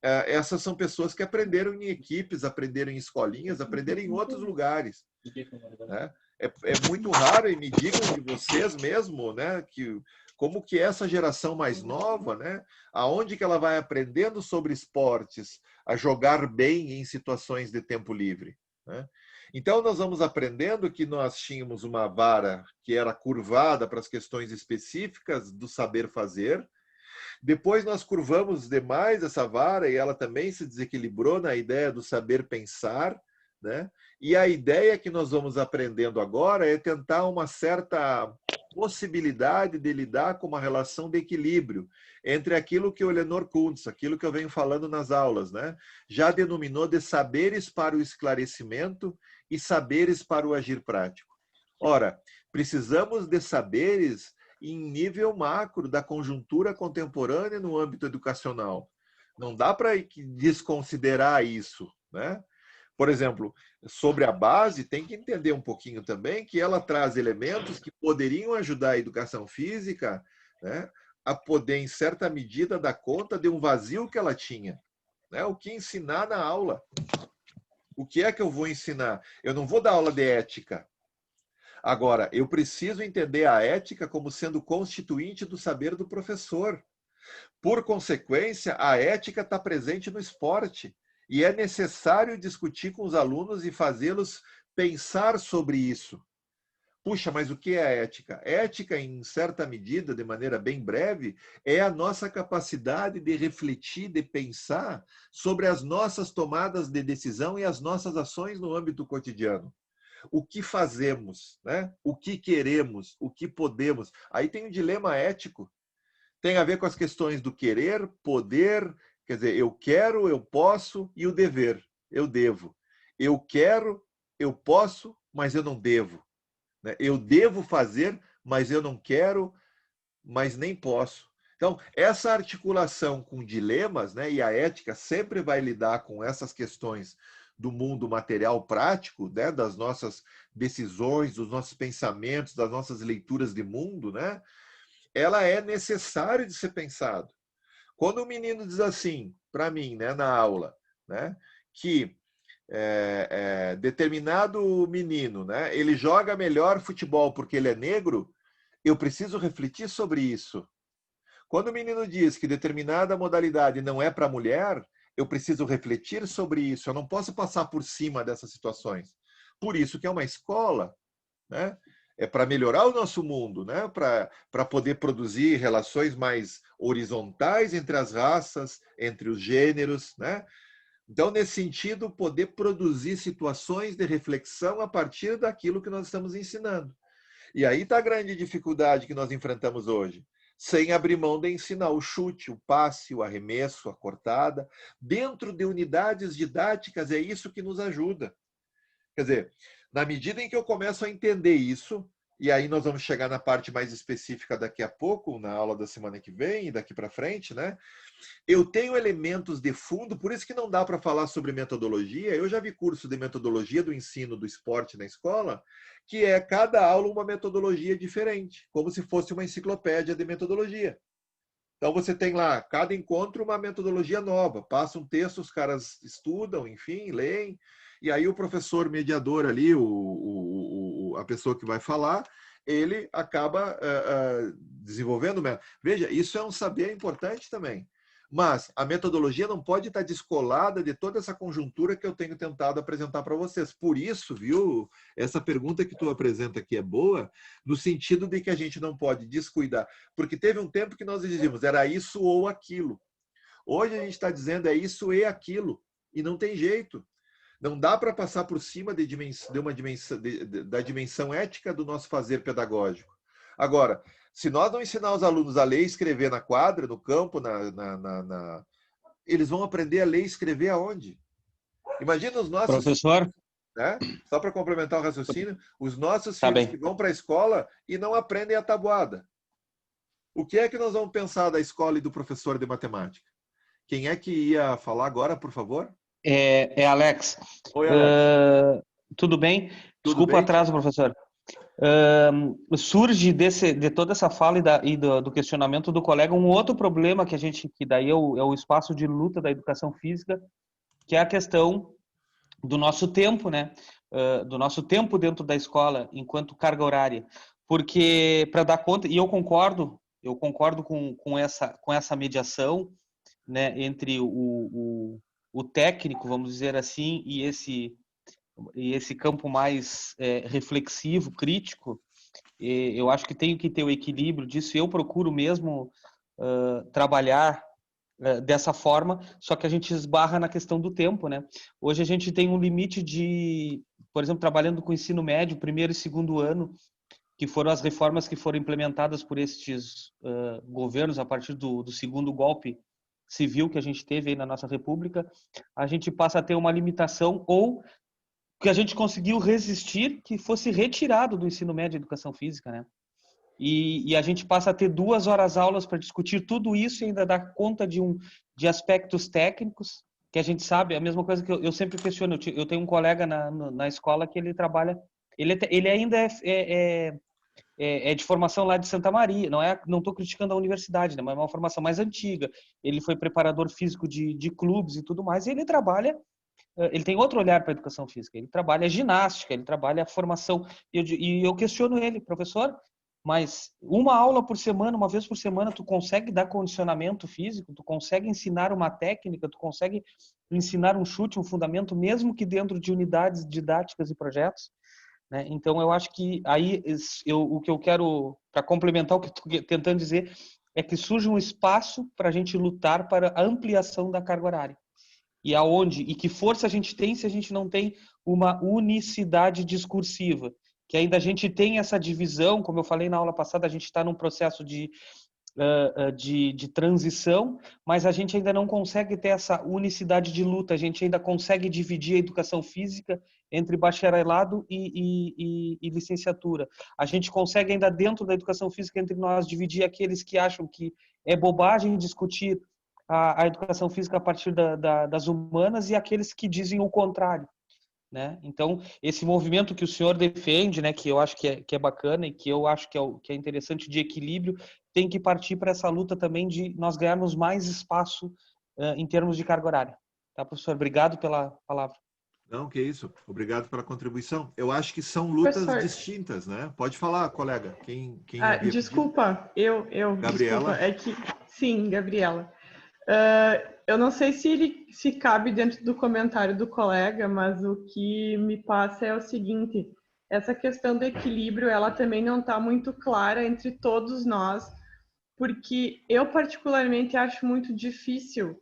Speaker 1: Essas são pessoas que aprenderam em equipes, aprenderam em escolinhas, aprenderam em outros lugares, né? É muito raro, e me digam de vocês mesmo, né, como que essa geração mais nova, né, aonde que ela vai aprendendo sobre esportes, a jogar bem em situações de tempo livre, né? Então, nós vamos aprendendo que nós tínhamos uma vara que era curvada para as questões específicas do saber fazer. Depois nós curvamos demais essa vara e ela também se desequilibrou na ideia do saber pensar, né? E a ideia que nós vamos aprendendo agora é tentar uma certa possibilidade de lidar com uma relação de equilíbrio entre aquilo que o Eleanor Kuntz, aquilo que eu venho falando nas aulas, né, já denominou de saberes para o esclarecimento e saberes para o agir prático. Ora, precisamos de saberes em nível macro da conjuntura contemporânea no âmbito educacional. Não dá para desconsiderar isso, né? Por exemplo, sobre a base, tem que entender um pouquinho também que ela traz elementos que poderiam ajudar a educação física, né, a poder, em certa medida, dar conta de um vazio que ela tinha, né? O que ensinar na aula? O que é que eu vou ensinar? Eu não vou dar aula de ética. Agora, eu preciso entender a ética como sendo constituinte do saber do professor. Por consequência, a ética está presente no esporte. E é necessário discutir com os alunos e fazê-los pensar sobre isso. Puxa, mas o que é a ética? Ética, em certa medida, de maneira bem breve, é a nossa capacidade de refletir, de pensar sobre as nossas tomadas de decisão e as nossas ações no âmbito cotidiano. O que fazemos, né? O que queremos, o que podemos. Aí tem um dilema ético. Tem a ver com as questões do querer, poder, quer dizer, eu quero, eu posso, e o dever, eu devo. Eu quero, eu posso, mas eu não devo. Eu devo fazer, mas eu não quero, mas nem posso. Então, essa articulação com dilemas, né, e a ética sempre vai lidar com essas questões do mundo material prático, né, das nossas decisões, dos nossos pensamentos, das nossas leituras de mundo, né, ela é necessária de ser pensado. Quando o menino diz assim, para mim, né, na aula, né, que determinado menino, né, ele joga melhor futebol porque ele é negro, eu preciso refletir sobre isso. Quando o menino diz que determinada modalidade não é para mulher, eu preciso refletir sobre isso. Eu não posso passar por cima dessas situações. Por isso que é uma escola, né? É para melhorar o nosso mundo, né? Para poder produzir relações mais horizontais entre as raças, entre os gêneros, né? Então, nesse sentido, poder produzir situações de reflexão a partir daquilo que nós estamos ensinando. E aí está a grande dificuldade que nós enfrentamos hoje, sem abrir mão de ensinar o chute, o passe, o arremesso, a cortada, dentro de unidades didáticas, é isso que nos ajuda. Quer dizer, na medida em que eu começo a entender isso, e aí nós vamos chegar na parte mais específica daqui a pouco, na aula da semana que vem e daqui para frente, né? Eu tenho elementos de fundo, por isso que não dá para falar sobre metodologia. Eu já vi curso de metodologia do ensino do esporte na escola, que é cada aula uma metodologia diferente, como se fosse uma enciclopédia de metodologia. Então você tem lá, cada encontro, uma metodologia nova. Passa um texto, os caras estudam, enfim, leem, e aí o professor mediador ali, a pessoa que vai falar, ele acaba desenvolvendo o método. Veja, isso é um saber importante também. Mas a metodologia não pode estar descolada de toda essa conjuntura que eu tenho tentado apresentar para vocês. Por isso, viu, essa pergunta que tu apresenta aqui é boa, no sentido de que a gente não pode descuidar. Porque teve um tempo que nós dizíamos, era isso ou aquilo. Hoje a gente está dizendo, é isso e aquilo. E não tem jeito. Não dá para passar por cima da dimensão ética do nosso fazer pedagógico. Agora, se nós não ensinar os alunos a ler e escrever na quadra, no campo, eles vão aprender a ler e escrever aonde? Imagina os nossos...
Speaker 8: Professor?
Speaker 1: Né? Só para complementar o raciocínio, os nossos filhos que vão para a escola e não aprendem a tabuada. O que é que nós vamos pensar da escola e do professor de matemática? Quem é que ia falar agora, por favor?
Speaker 8: É Alex.
Speaker 1: Oi, Alex.
Speaker 8: Tudo bem?
Speaker 1: Tudo
Speaker 8: Desculpa
Speaker 1: bem?
Speaker 8: o atraso, professor. Surge de toda essa fala e do questionamento do colega um outro problema que daí é o espaço de luta da educação física, que é a questão do nosso tempo, né? Do nosso tempo dentro da escola enquanto carga horária, porque para dar conta, e eu concordo com essa mediação, né, entre o técnico, vamos dizer assim, e esse campo mais reflexivo, crítico. Eu acho que tenho que ter o equilíbrio disso. Eu procuro mesmo trabalhar dessa forma, só que a gente esbarra na questão do tempo, né? Hoje a gente tem um limite de, por exemplo, trabalhando com ensino médio, primeiro e segundo ano, que foram as reformas que foram implementadas por estes governos a partir do segundo golpe civil que a gente teve aí na nossa República, a gente passa a ter uma limitação ou que a gente conseguiu resistir que fosse retirado do ensino médio de educação física, né? E a gente passa a ter 2 horas aulas para discutir tudo isso e ainda dar conta de aspectos técnicos, que a gente sabe, a mesma coisa que eu sempre questiono. Eu tenho um colega na escola que ele trabalha, ele ainda é de formação lá de Santa Maria, não estou criticando a universidade, né, mas é uma formação mais antiga. Ele foi preparador físico de clubes e tudo mais, e ele trabalha, ele tem outro olhar para a educação física, ele trabalha ginástica, ele trabalha formação, e eu questiono ele, professor, mas uma aula por semana, uma vez por semana, tu consegue dar condicionamento físico, tu consegue ensinar uma técnica, tu consegue ensinar um chute, um fundamento, mesmo que dentro de unidades didáticas e projetos, né? Então, eu acho que aí o que eu quero, para complementar o que estou tentando dizer, é que surge um espaço para a gente lutar para a ampliação da carga horária. E que força a gente tem se a gente não tem uma unicidade discursiva? Que ainda a gente tem essa divisão, como eu falei na aula passada, a gente está num processo de transição, mas a gente ainda não consegue ter essa unicidade de luta, a gente ainda consegue dividir a educação física entre bacharelado e licenciatura. A gente consegue ainda dentro da educação física entre nós dividir aqueles que acham que é bobagem discutir a educação física a partir das humanas e aqueles que dizem o contrário, né? Então, esse movimento que o senhor defende, né, que eu acho que é bacana e que eu acho que é interessante de equilíbrio, tem que partir para essa luta também de nós ganharmos mais espaço em termos de carga horária. Tá, professor? Obrigado pela palavra.
Speaker 1: Não, que isso. Obrigado pela contribuição. Eu acho que são lutas distintas, né? Pode falar, colega. Quem
Speaker 9: desculpa, eu
Speaker 1: Gabriela.
Speaker 9: Desculpa, sim, Gabriela. Eu não sei se cabe dentro do comentário do colega, mas o que me passa é o seguinte: essa questão do equilíbrio, ela também não está muito clara entre todos nós, porque eu particularmente acho muito difícil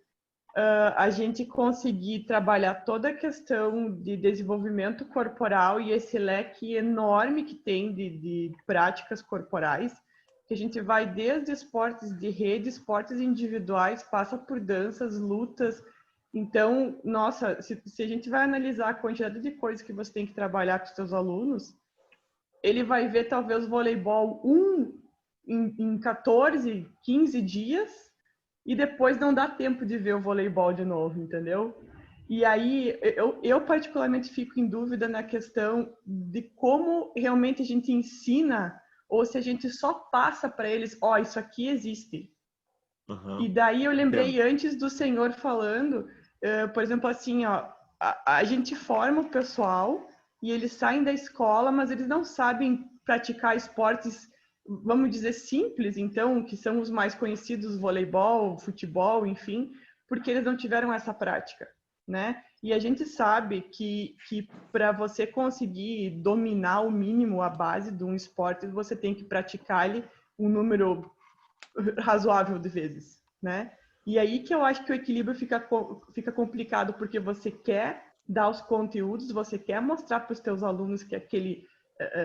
Speaker 9: a gente conseguir trabalhar toda a questão de desenvolvimento corporal e esse leque enorme que tem de práticas corporais, que a gente vai desde esportes de rede, esportes individuais, passa por danças, lutas. Então, nossa, se a gente vai analisar a quantidade de coisas que você tem que trabalhar com os seus alunos, ele vai ver talvez o voleibol em 14, 15 dias e depois não dá tempo de ver o voleibol de novo, entendeu? E aí, eu particularmente fico em dúvida na questão de como realmente a gente ensina ou se a gente só passa para eles, isso aqui existe. Uhum. E daí eu lembrei antes do senhor falando, por exemplo, assim, a gente forma o pessoal e eles saem da escola, mas eles não sabem praticar esportes, vamos dizer, simples, então, que são os mais conhecidos, voleibol, futebol, enfim, porque eles não tiveram essa prática, né? E a gente sabe que para você conseguir dominar o mínimo, a base de um esporte, você tem que praticar ele um número razoável de vezes, né? E aí que eu acho que o equilíbrio fica complicado, porque você quer dar os conteúdos, você quer mostrar para os teus alunos que aquele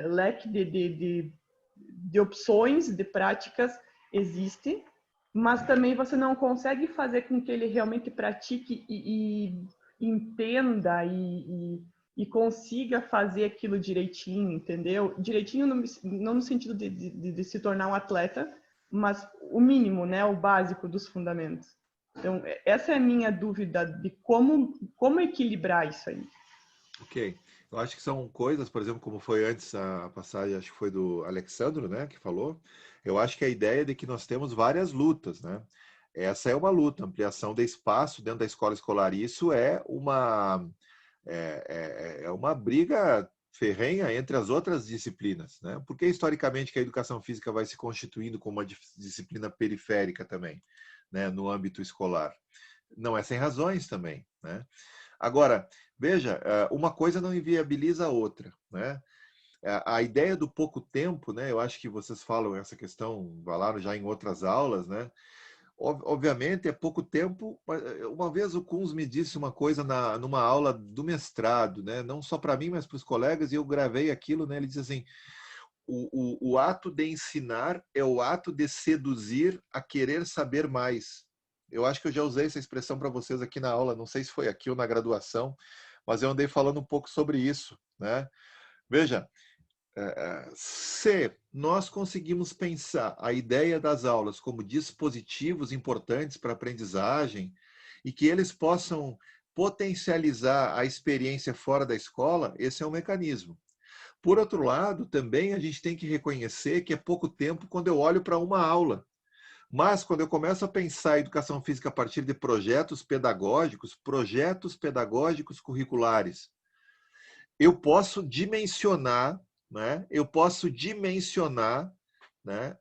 Speaker 9: leque de opções, de práticas existe, mas também você não consegue fazer com que ele realmente pratique e entenda e consiga fazer aquilo direitinho, entendeu? Direitinho não no sentido de se tornar um atleta, mas o mínimo, né? O básico dos fundamentos. Então, essa é a minha dúvida de como equilibrar isso aí.
Speaker 1: Ok. Eu acho que são coisas, por exemplo, como foi antes a passagem, acho que foi do Alexandro, né, que falou. Eu acho que a ideia de que nós temos várias lutas, né? Essa é uma luta, ampliação de espaço dentro da escola escolar. E isso é uma briga ferrenha entre as outras disciplinas, né? Porque historicamente que a educação física vai se constituindo como uma disciplina periférica também, né, no âmbito escolar. Não é sem razões também, né? Agora, veja, uma coisa não inviabiliza a outra, né? A ideia do pouco tempo, né? Eu acho que vocês falam essa questão, falaram já em outras aulas, né? Obviamente é pouco tempo. Uma vez o Kunz me disse uma coisa numa aula do mestrado, né? Não só para mim, mas para os colegas, e eu gravei aquilo, né? Ele disse assim: o ato de ensinar é o ato de seduzir a querer saber mais. Eu acho que eu já usei essa expressão para vocês aqui na aula, não sei se foi aqui ou na graduação, mas eu andei falando um pouco sobre isso, né? Veja, se nós conseguimos pensar a ideia das aulas como dispositivos importantes para a aprendizagem e que eles possam potencializar a experiência fora da escola, esse é um mecanismo. Por outro lado, também a gente tem que reconhecer que é pouco tempo quando eu olho para uma aula. Mas quando eu começo a pensar a educação física a partir de projetos pedagógicos curriculares, eu posso dimensionar, né? Eu posso dimensionar, né?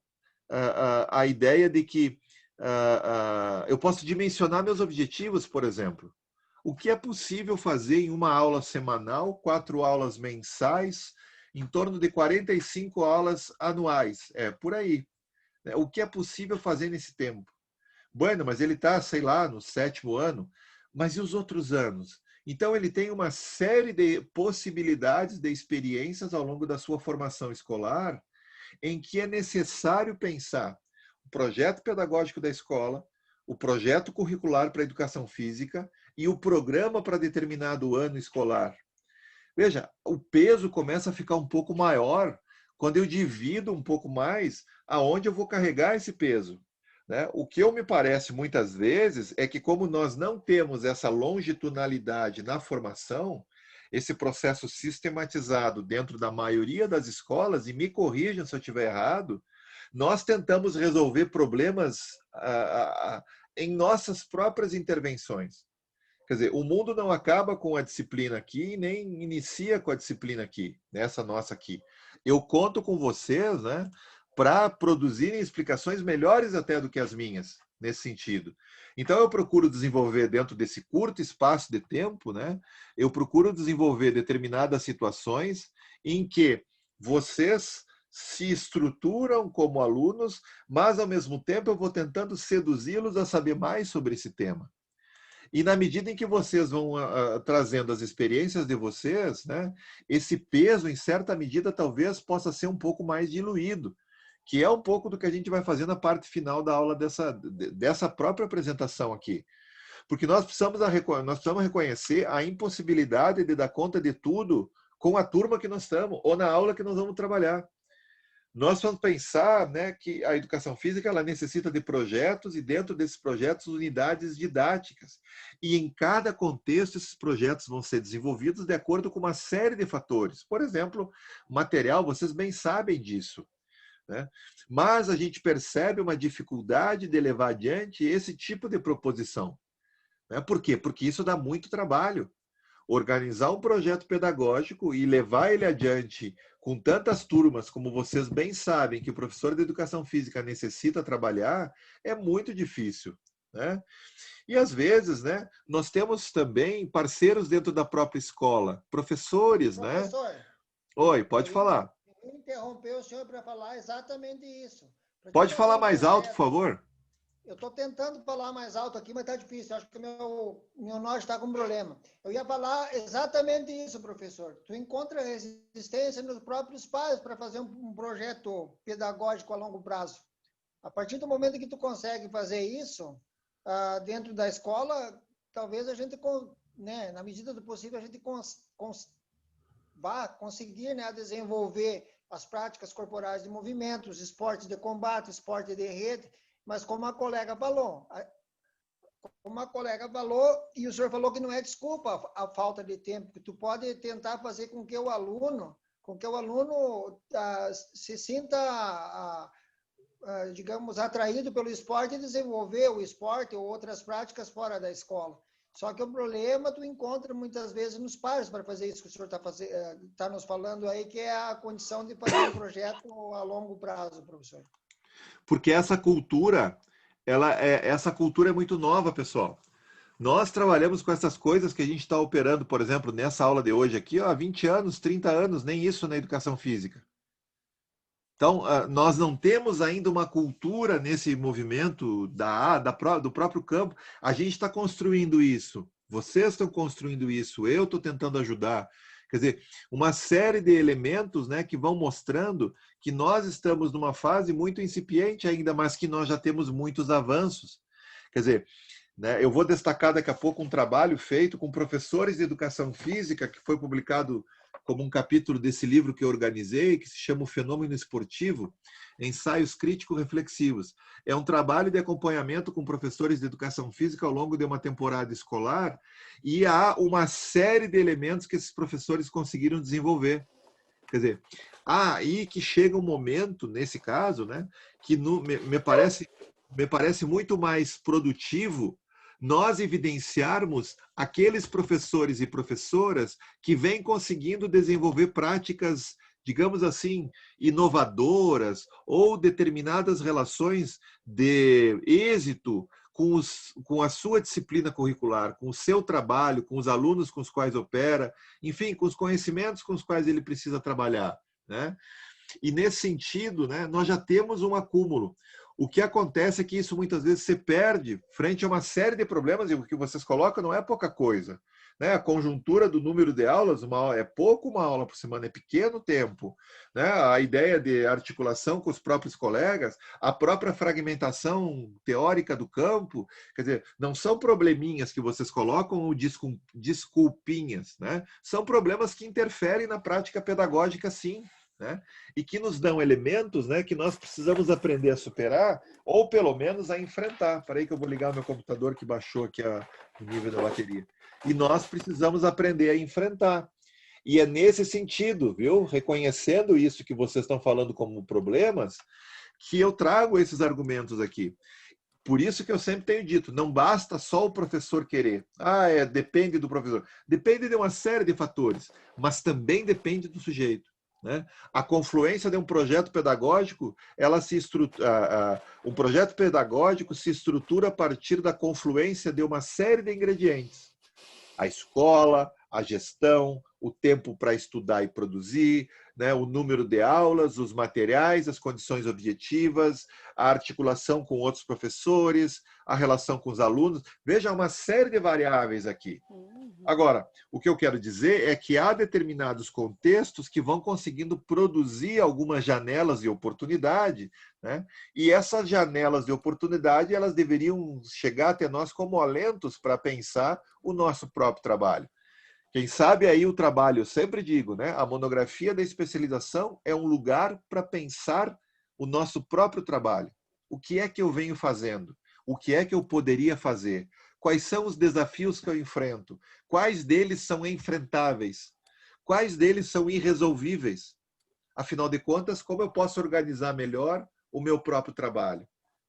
Speaker 1: A ideia de que eu posso dimensionar meus objetivos, por exemplo. O que é possível fazer em uma aula semanal, 4 aulas mensais, em torno de 45 aulas anuais? É por aí. O que é possível fazer nesse tempo? Bueno, mas ele está, sei lá, no 7º ano. Mas e os outros anos? Então, ele tem uma série de possibilidades de experiências ao longo da sua formação escolar em que é necessário pensar o projeto pedagógico da escola, o projeto curricular para a educação física e o programa para determinado ano escolar. Veja, o peso começa a ficar um pouco maior quando eu divido um pouco mais aonde eu vou carregar esse peso, né? O que me parece muitas vezes é que como nós não temos essa longitudinalidade na formação, esse processo sistematizado dentro da maioria das escolas, e me corrijam se eu estiver errado, nós tentamos resolver problemas em nossas próprias intervenções. Quer dizer, o mundo não acaba com a disciplina aqui, nem inicia com a disciplina aqui, nessa nossa aqui. Eu conto com vocês, né, para produzirem explicações melhores até do que as minhas, nesse sentido. Então, eu procuro desenvolver dentro desse curto espaço de tempo, né, eu procuro desenvolver determinadas situações em que vocês se estruturam como alunos, mas, ao mesmo tempo, eu vou tentando seduzi-los a saber mais sobre esse tema. E na medida em que vocês vão trazendo as experiências de vocês, né, esse peso, em certa medida, talvez possa ser um pouco mais diluído, que é um pouco do que a gente vai fazer na parte final da aula dessa própria apresentação aqui. Porque nós precisamos reconhecer a impossibilidade de dar conta de tudo com a turma que nós estamos, ou na aula que nós vamos trabalhar. Nós vamos pensar, né, que a educação física ela necessita de projetos e dentro desses projetos unidades didáticas. E em cada contexto esses projetos vão ser desenvolvidos de acordo com uma série de fatores. Por exemplo, material, vocês bem sabem disso, né? Mas a gente percebe uma dificuldade de levar adiante esse tipo de proposição. Né? Por quê? Porque isso dá muito trabalho. Organizar um projeto pedagógico e levar ele adiante com tantas turmas, como vocês bem sabem que o professor de educação física necessita trabalhar, é muito difícil, né? E às vezes, né, nós temos também parceiros dentro da própria escola, professores,
Speaker 3: Professor,
Speaker 1: né? Oi, pode falar.
Speaker 3: Eu interromper o senhor para falar exatamente isso.
Speaker 1: Pode falar mais alto, por favor?
Speaker 3: Eu estou tentando falar mais alto aqui, mas está difícil. Acho que o meu norte está com problema. Eu ia falar exatamente isso, professor. Tu encontra resistência nos próprios pais para fazer um projeto pedagógico a longo prazo. A partir do momento que tu consegue fazer isso dentro da escola, talvez a gente, né, na medida do possível, a gente vá conseguir, né, desenvolver as práticas corporais de movimentos, esportes de combate, esporte de rede. Mas como a colega falou, e o senhor falou que não é desculpa a falta de tempo, que tu pode tentar fazer com que o aluno se sinta, digamos, atraído pelo esporte e desenvolver o esporte ou outras práticas fora da escola. Só que o problema tu encontra muitas vezes nos pais para fazer isso que o senhor está nos falando aí, que é a condição de fazer um projeto a longo prazo, professor.
Speaker 1: Porque essa cultura é muito nova, pessoal. Nós trabalhamos com essas coisas que a gente está operando, por exemplo, nessa aula de hoje aqui, há 20 anos, 30 anos, nem isso na educação física. Então, nós não temos ainda uma cultura nesse movimento do próprio campo. A gente está construindo isso. Vocês estão construindo isso. Eu estou tentando ajudar. Quer dizer, uma série de elementos, né, que vão mostrando que nós estamos numa fase muito incipiente ainda, mas que nós já temos muitos avanços. Quer dizer, né, eu vou destacar daqui a pouco um trabalho feito com professores de educação física, que foi publicado como um capítulo desse livro que eu organizei, que se chama O Fenômeno Esportivo, Ensaios Crítico-Reflexivos. É um trabalho de acompanhamento com professores de educação física ao longo de uma temporada escolar, e há uma série de elementos que esses professores conseguiram desenvolver. Quer dizer, aí que chega um momento, nesse caso, né, que me parece muito mais produtivo nós evidenciarmos aqueles professores e professoras que vêm conseguindo desenvolver práticas, digamos assim, inovadoras ou determinadas relações de êxito com a sua disciplina curricular, com o seu trabalho, com os alunos com os quais opera, enfim, com os conhecimentos com os quais ele precisa trabalhar, né? E nesse sentido, né, nós já temos um acúmulo. O que acontece é que isso muitas vezes se perde frente a uma série de problemas, e o que vocês colocam não é pouca coisa, né? A conjuntura do número de aulas, é pouco uma aula por semana, é pequeno tempo, né? A ideia de articulação com os próprios colegas, a própria fragmentação teórica do campo, quer dizer, não são probleminhas que vocês colocam ou desculpinhas, né? São problemas que interferem na prática pedagógica, sim. Né? E que nos dão elementos, né, que nós precisamos aprender a superar, ou pelo menos a enfrentar. Espera aí que eu vou ligar o meu computador que baixou aqui o nível da bateria. E nós precisamos aprender a enfrentar. E é nesse sentido, viu? Reconhecendo isso que vocês estão falando como problemas, que eu trago esses argumentos aqui. Por isso que eu sempre tenho dito, não basta só o professor querer. Depende do professor. Depende de uma série de fatores, mas também depende do sujeito. Né? A confluência de um projeto pedagógico, um projeto pedagógico se estrutura a partir da confluência de uma série de ingredientes. A escola, a gestão, o tempo para estudar e produzir, né? O número de aulas, os materiais, as condições objetivas, a articulação com outros professores, a relação com os alunos. Veja, uma série de variáveis aqui. Agora, o que eu quero dizer é que há determinados contextos que vão conseguindo produzir algumas janelas de oportunidade, né? E essas janelas de oportunidade, elas deveriam chegar até nós como alentos para pensar o nosso próprio trabalho. Quem sabe aí o trabalho, eu sempre digo, né? A monografia da especialização é um lugar para pensar o nosso próprio trabalho. O que é que eu venho fazendo? O que é que eu poderia fazer? Quais são os desafios que eu enfrento? Quais deles são enfrentáveis? Quais deles são irresolvíveis? Afinal de contas, como eu posso organizar melhor o meu próprio trabalho?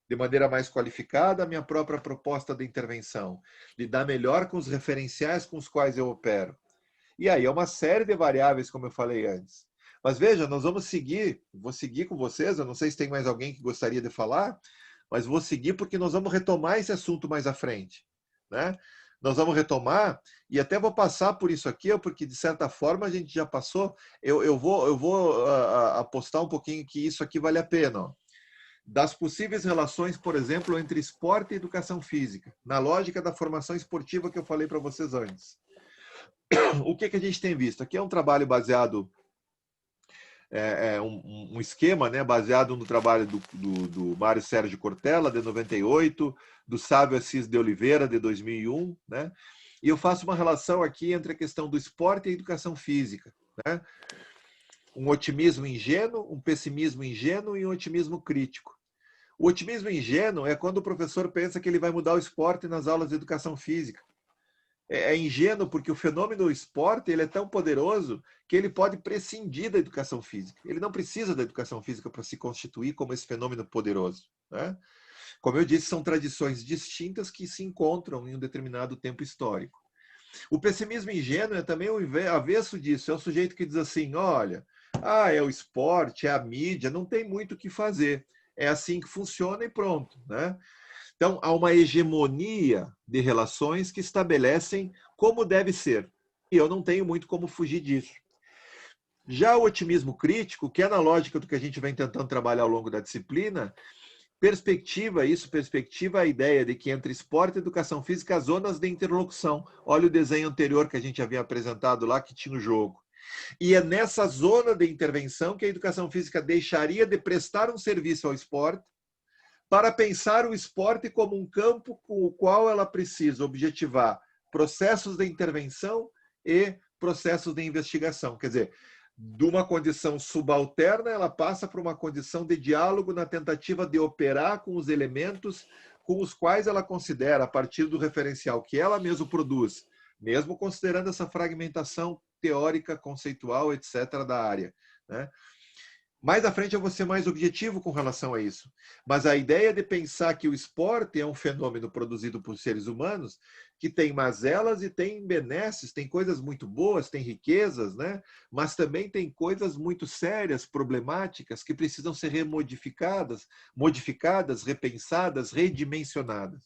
Speaker 1: De maneira mais qualificada, a minha própria proposta de intervenção. Lidar melhor com os referenciais com os quais eu opero. E aí é uma série de variáveis, como eu falei antes. Mas veja, nós vou seguir com vocês, eu não sei se tem mais alguém que gostaria de falar, mas vou seguir porque nós vamos retomar esse assunto mais à frente. Né? Nós vamos retomar, e até vou passar por isso aqui, porque de certa forma a gente já passou. Eu vou apostar um pouquinho que isso aqui vale a pena. Ó. Das possíveis relações, por exemplo, entre esporte e educação física, na lógica da formação esportiva que eu falei para vocês antes. O que a gente tem visto? Aqui é um trabalho baseado, um esquema, né, baseado no trabalho do Mário Sérgio Cortella, de 98, do Sávio Assis de Oliveira, de 2001, né? E eu faço uma relação aqui entre a questão do esporte e a educação física, né? Um otimismo ingênuo, um pessimismo ingênuo e um otimismo crítico. O otimismo ingênuo é quando o professor pensa que ele vai mudar o esporte nas aulas de educação física. É ingênuo porque o fenômeno do esporte ele é tão poderoso que ele pode prescindir da educação física. Ele não precisa da educação física para se constituir como esse fenômeno poderoso. Né? Como eu disse, são tradições distintas que se encontram em um determinado tempo histórico. O pessimismo ingênuo é também o avesso disso. É o sujeito que diz assim, olha, é o esporte, é a mídia, não tem muito o que fazer. É assim que funciona e pronto. Né? Então, há uma hegemonia de relações que estabelecem como deve ser. E eu não tenho muito como fugir disso. Já o otimismo crítico, que é na lógica do que a gente vem tentando trabalhar ao longo da disciplina, perspectiva a ideia de que entre esporte e educação física há zonas de interlocução. Olha o desenho anterior que a gente havia apresentado lá, que tinha o jogo. E é nessa zona de intervenção que a educação física deixaria de prestar um serviço ao esporte para pensar o esporte como um campo com o qual ela precisa objetivar processos de intervenção e processos de investigação. Quer dizer, de uma condição subalterna, ela passa para uma condição de diálogo na tentativa de operar com os elementos com os quais ela considera, a partir do referencial que ela mesma produz, mesmo considerando essa fragmentação teórica, conceitual, etc., da área, né? Mais à frente eu vou ser mais objetivo com relação a isso. Mas a ideia de pensar que o esporte é um fenômeno produzido por seres humanos que tem mazelas e tem benesses, tem coisas muito boas, tem riquezas, né? Mas também tem coisas muito sérias, problemáticas, que precisam ser remodificadas, modificadas, repensadas, redimensionadas,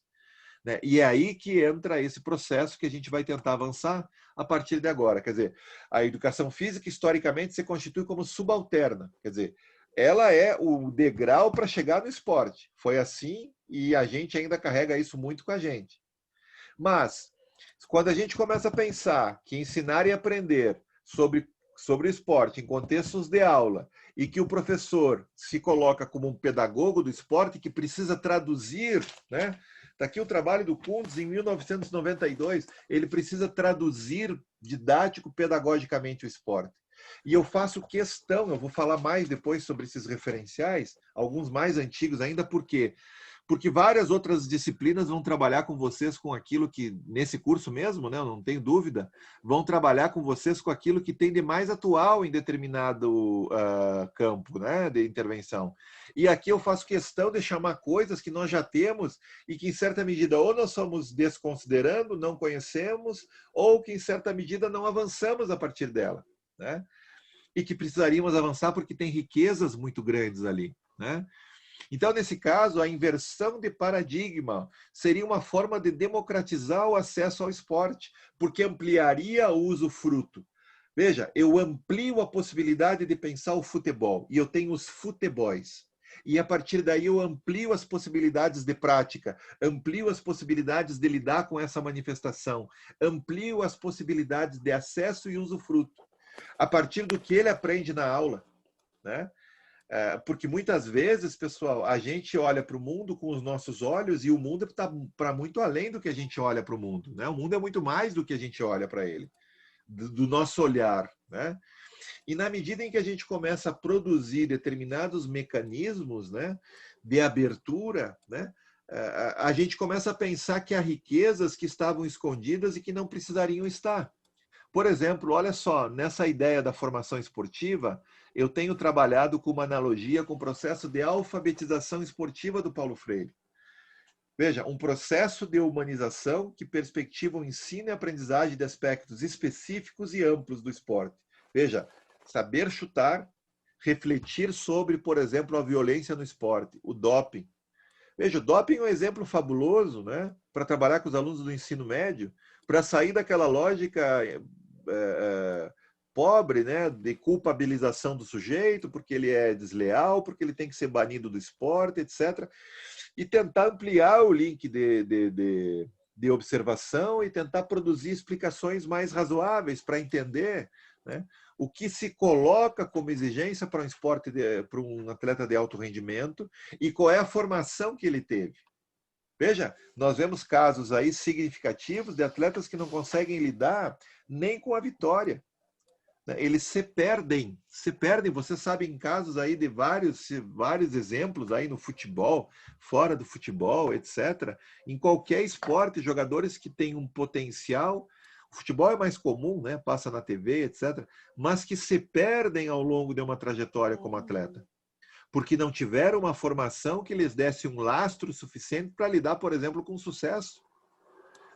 Speaker 1: né? E é aí que entra esse processo que a gente vai tentar avançar a partir de agora. Quer dizer, a educação física, historicamente, se constitui como subalterna. Quer dizer, ela é o degrau para chegar no esporte. Foi assim e a gente ainda carrega isso muito com a gente. Mas, quando a gente começa a pensar que ensinar e aprender sobre o esporte em contextos de aula e que o professor se coloca como um pedagogo do esporte que precisa traduzir, né? Está aqui o trabalho do Kuntz, em 1992, ele precisa traduzir didático-pedagogicamente o esporte. E eu faço questão, eu vou falar mais depois sobre esses referenciais, alguns mais antigos ainda, por quê? Porque várias outras disciplinas vão trabalhar com vocês com aquilo que, nesse curso mesmo, né, eu não tenho dúvida, vão trabalhar com vocês com aquilo que tem de mais atual em determinado campo, né, de intervenção. E aqui eu faço questão de chamar coisas que nós já temos e que, em certa medida, ou nós somos desconsiderando, não conhecemos, ou que, em certa medida, não avançamos a partir dela, né? E que precisaríamos avançar porque tem riquezas muito grandes ali, né? Então, nesse caso, a inversão de paradigma seria uma forma de democratizar o acesso ao esporte, porque ampliaria o usufruto. Veja, eu amplio a possibilidade de pensar o futebol, e eu tenho os futebols. E a partir daí eu amplio as possibilidades de prática, amplio as possibilidades de lidar com essa manifestação, amplio as possibilidades de acesso e usufruto, a partir do que ele aprende na aula, né? Porque muitas vezes, pessoal, a gente olha para o mundo com os nossos olhos e o mundo está para muito além do que a gente olha para o mundo, né? O mundo é muito mais do que a gente olha para ele, do nosso olhar, né? E na medida em que a gente começa a produzir determinados mecanismos, né, de abertura, né, a gente começa a pensar que há riquezas que estavam escondidas e que não precisariam estar. Por exemplo, olha só, nessa ideia da formação esportiva, eu tenho trabalhado com uma analogia com o processo de alfabetização esportiva do Paulo Freire. Veja, um processo de humanização que perspectiva o ensino e aprendizagem de aspectos específicos e amplos do esporte. Veja, saber chutar, refletir sobre, por exemplo, a violência no esporte, o doping. Veja, o doping é um exemplo fabuloso, né, para trabalhar com os alunos do ensino médio, para sair daquela lógica pobre, né, de culpabilização do sujeito, porque ele é desleal, porque ele tem que ser banido do esporte, etc. E tentar ampliar o link de observação e tentar produzir explicações mais razoáveis para entender, né, o que se coloca como exigência para um esporte, para um atleta de alto rendimento e qual é a formação que ele teve. Veja, nós vemos casos aí significativos de atletas que não conseguem lidar nem com a vitória. Eles se perdem. Vocês sabem casos aí de vários exemplos aí no futebol, fora do futebol, etc. Em qualquer esporte, jogadores que têm um potencial, o futebol é mais comum, né? Passa na TV, etc. Mas que se perdem ao longo de uma trajetória como atleta. Porque não tiveram uma formação que lhes desse um lastro suficiente para lidar, por exemplo, com sucesso.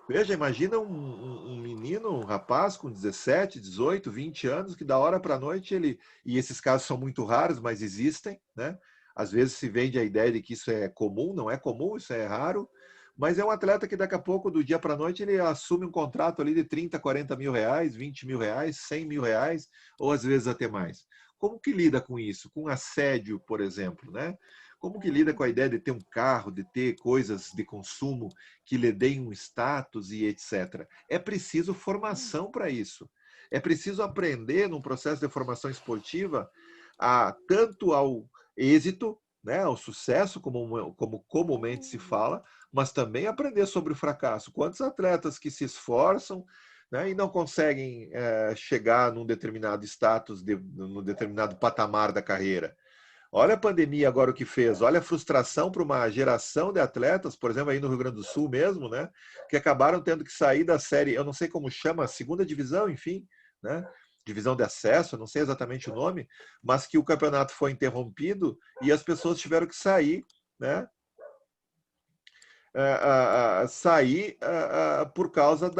Speaker 1: Veja, imagina um menino, um rapaz com 17, 18, 20 anos, que da hora para a noite e esses casos são muito raros, mas existem, né? Às vezes se vende a ideia de que isso é comum, não é comum, isso é raro, mas é um atleta que daqui a pouco, do dia para a noite, ele assume um contrato ali de 30, 40 mil reais, 20 mil reais, 100 mil reais, ou às vezes até mais. Como que lida com isso? Com assédio, por exemplo, né? Como que lida com a ideia de ter um carro, de ter coisas de consumo que lhe deem um status e etc. É preciso formação para isso. É preciso aprender, num processo de formação esportiva, tanto ao êxito, né, ao sucesso, como comumente se fala, mas também aprender sobre o fracasso. Quantos atletas que se esforçam, né, e não conseguem chegar num determinado status, num determinado patamar da carreira? Olha a pandemia agora o que fez, olha a frustração para uma geração de atletas, por exemplo, aí no Rio Grande do Sul mesmo, né, que acabaram tendo que sair da série, eu não sei como chama, segunda divisão, enfim, né, divisão de acesso, eu não sei exatamente o nome, mas que o campeonato foi interrompido e as pessoas tiveram que sair, né, por causa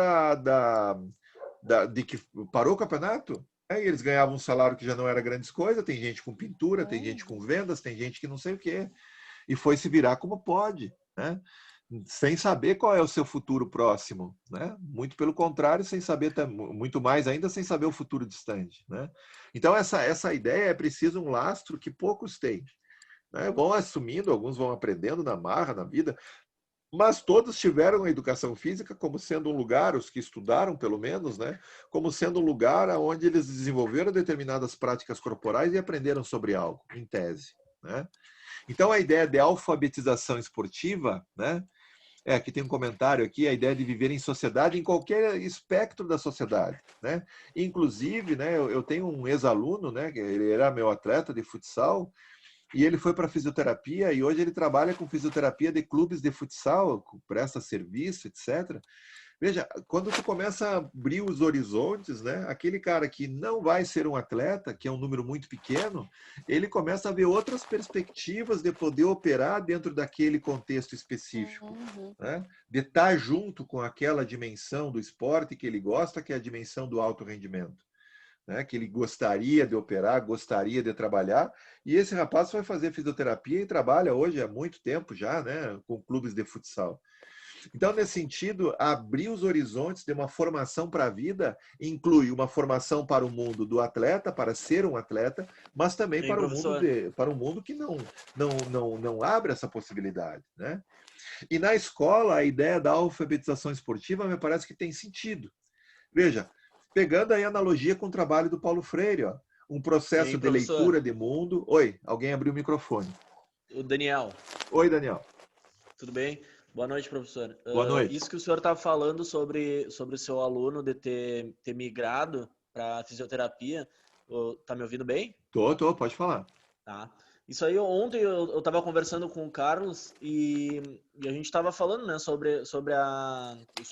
Speaker 1: de que parou o campeonato. E eles ganhavam um salário que já não era grandes coisas, tem gente com pintura, tem gente com vendas, tem gente que não sei o quê. E foi se virar como pode, né? Sem saber qual é o seu futuro próximo, né? Muito pelo contrário, sem saber, muito mais ainda, sem saber o futuro distante, né? Então, essa ideia é preciso um lastro que poucos têm, né? Vão assumindo, alguns vão aprendendo na marra, na vida, mas todos tiveram a educação física como sendo um lugar, os que estudaram pelo menos, né, como sendo um lugar onde eles desenvolveram determinadas práticas corporais e aprenderam sobre algo, em tese, né? Então a ideia de alfabetização esportiva, né, aqui tem um comentário aqui, a ideia de viver em sociedade, em qualquer espectro da sociedade, né? Inclusive, né, eu tenho um ex-aluno, né, ele era meu atleta de futsal, e ele foi para fisioterapia e hoje ele trabalha com fisioterapia de clubes de futsal, presta serviço, etc. Veja, quando tu começa a abrir os horizontes, né, aquele cara que não vai ser um atleta, que é um número muito pequeno, ele começa a ver outras perspectivas de poder operar dentro daquele contexto específico, né, de estar junto com aquela dimensão do esporte que ele gosta, que é a dimensão do alto rendimento, né, que ele gostaria de operar, gostaria de trabalhar, e esse rapaz vai fazer fisioterapia e trabalha hoje há muito tempo já, né, com clubes de futsal. Então, nesse sentido, abrir os horizontes de uma formação para a vida inclui uma formação para o mundo do atleta, para ser um atleta, mas também para um mundo que não abre essa possibilidade, né? E na escola, a ideia da alfabetização esportiva me parece que tem sentido. Veja, pegando aí a analogia com o trabalho do Paulo Freire, ó, um processo de leitura de mundo. Oi, alguém abriu o microfone.
Speaker 10: O Daniel.
Speaker 1: Oi, Daniel. Tudo
Speaker 10: bem? Boa noite, professor.
Speaker 1: Boa noite.
Speaker 10: Isso que o senhor estava falando sobre o seu aluno de ter migrado para a fisioterapia, tá me ouvindo bem?
Speaker 1: Tô, pode falar.
Speaker 10: Tá. Isso aí, ontem eu estava conversando com o Carlos e a gente estava falando, né, sobre eu sou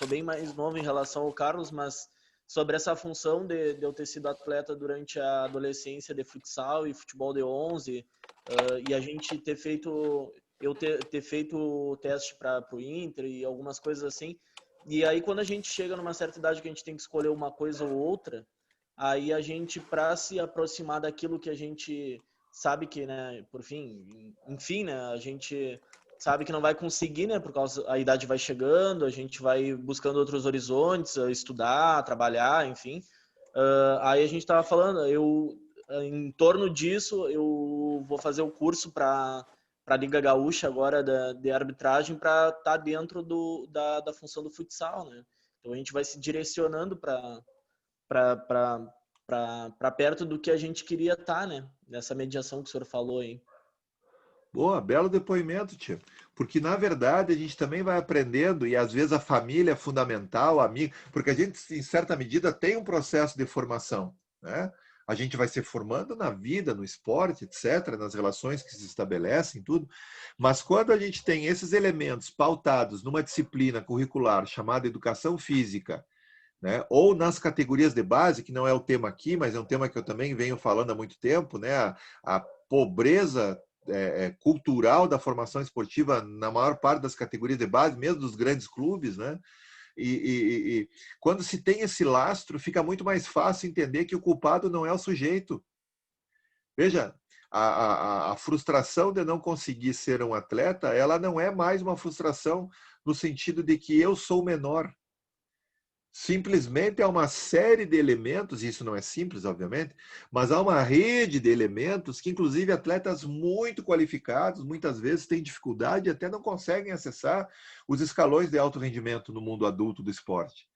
Speaker 10: bem mais novo em relação ao Carlos, mas sobre essa função de eu ter sido atleta durante a adolescência de futsal e futebol de 11, e a gente ter feito o teste para o Inter e algumas coisas assim. E aí, quando a gente chega numa certa idade que a gente tem que escolher uma coisa ou outra, aí a gente, para se aproximar daquilo que a gente sabe que, né, enfim, né, a gente sabe que não vai conseguir, né, por causa a idade vai chegando, a gente vai buscando outros horizontes, estudar, trabalhar, enfim. Aí a gente estava falando, em torno disso, eu vou fazer o curso para a Liga Gaúcha agora de arbitragem para estar dentro da função do futsal, né? Então a gente vai se direcionando para perto do que a gente queria estar, né? Nessa mediação que o senhor falou aí.
Speaker 1: Boa, belo depoimento, tio. Porque, na verdade, a gente também vai aprendendo, e às vezes a família é fundamental, amigo, porque a gente, em certa medida, tem um processo de formação, né? A gente vai se formando na vida, no esporte, etc., nas relações que se estabelecem, tudo. Mas quando a gente tem esses elementos pautados numa disciplina curricular chamada educação física, né, ou nas categorias de base, que não é o tema aqui, mas é um tema que eu também venho falando há muito tempo, né, a pobreza cultural da formação esportiva na maior parte das categorias de base, mesmo dos grandes clubes, né? E quando se tem esse lastro, fica muito mais fácil entender que o culpado não é o sujeito. Veja, a frustração de não conseguir ser um atleta, ela não é mais uma frustração no sentido de que eu sou menor. Simplesmente há uma série de elementos, e isso não é simples, obviamente, mas há uma rede de elementos que, inclusive, atletas muito qualificados, muitas vezes têm dificuldade e até não conseguem acessar os escalões de alto rendimento no mundo adulto do esporte.